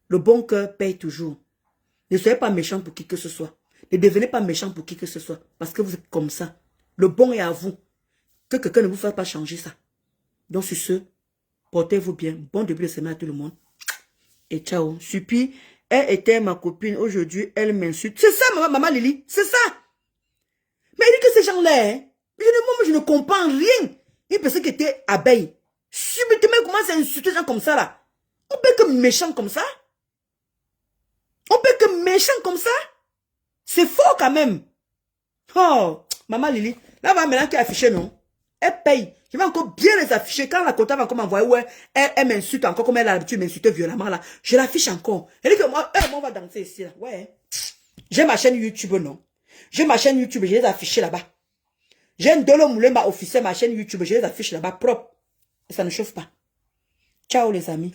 Le bon cœur paye toujours. Ne soyez pas méchant pour qui que ce soit. Ne devenez pas méchant pour qui que ce soit. Parce que vous êtes comme ça. Le bon est à vous. Que quelqu'un ne vous fasse pas changer ça. Donc sur ce, portez-vous bien. Bon début de semaine à tout le monde. Et ciao. Choupi, elle était ma copine. Aujourd'hui, elle m'insulte. C'est ça, maman Lily. C'est ça. Mais elle dit que ces gens-là, hein, moi, je ne comprends rien. Une personne qui était abeille. Subitement, elle commence à insulter des gens comme ça, là. On peut être méchant comme ça. On peut être méchant comme ça. C'est fort quand même. Oh, maman Lily. Là, maintenant qui est affiché, non? Elle paye. Je vais encore bien les afficher. Quand la comptable va encore m'envoyer, ouais, elle m'insulte encore comme elle a l'habitude de m'insulter violemment, là. Je l'affiche encore. Elle dit que moi, on va danser ici, là. Ouais. J'ai ma chaîne YouTube, non? J'ai ma chaîne YouTube, je les affiche là-bas. J'ai un Dolo Moulemba officiel, ma chaîne YouTube, je les affiche là-bas propre. Et ça ne chauffe pas. Ciao les amis.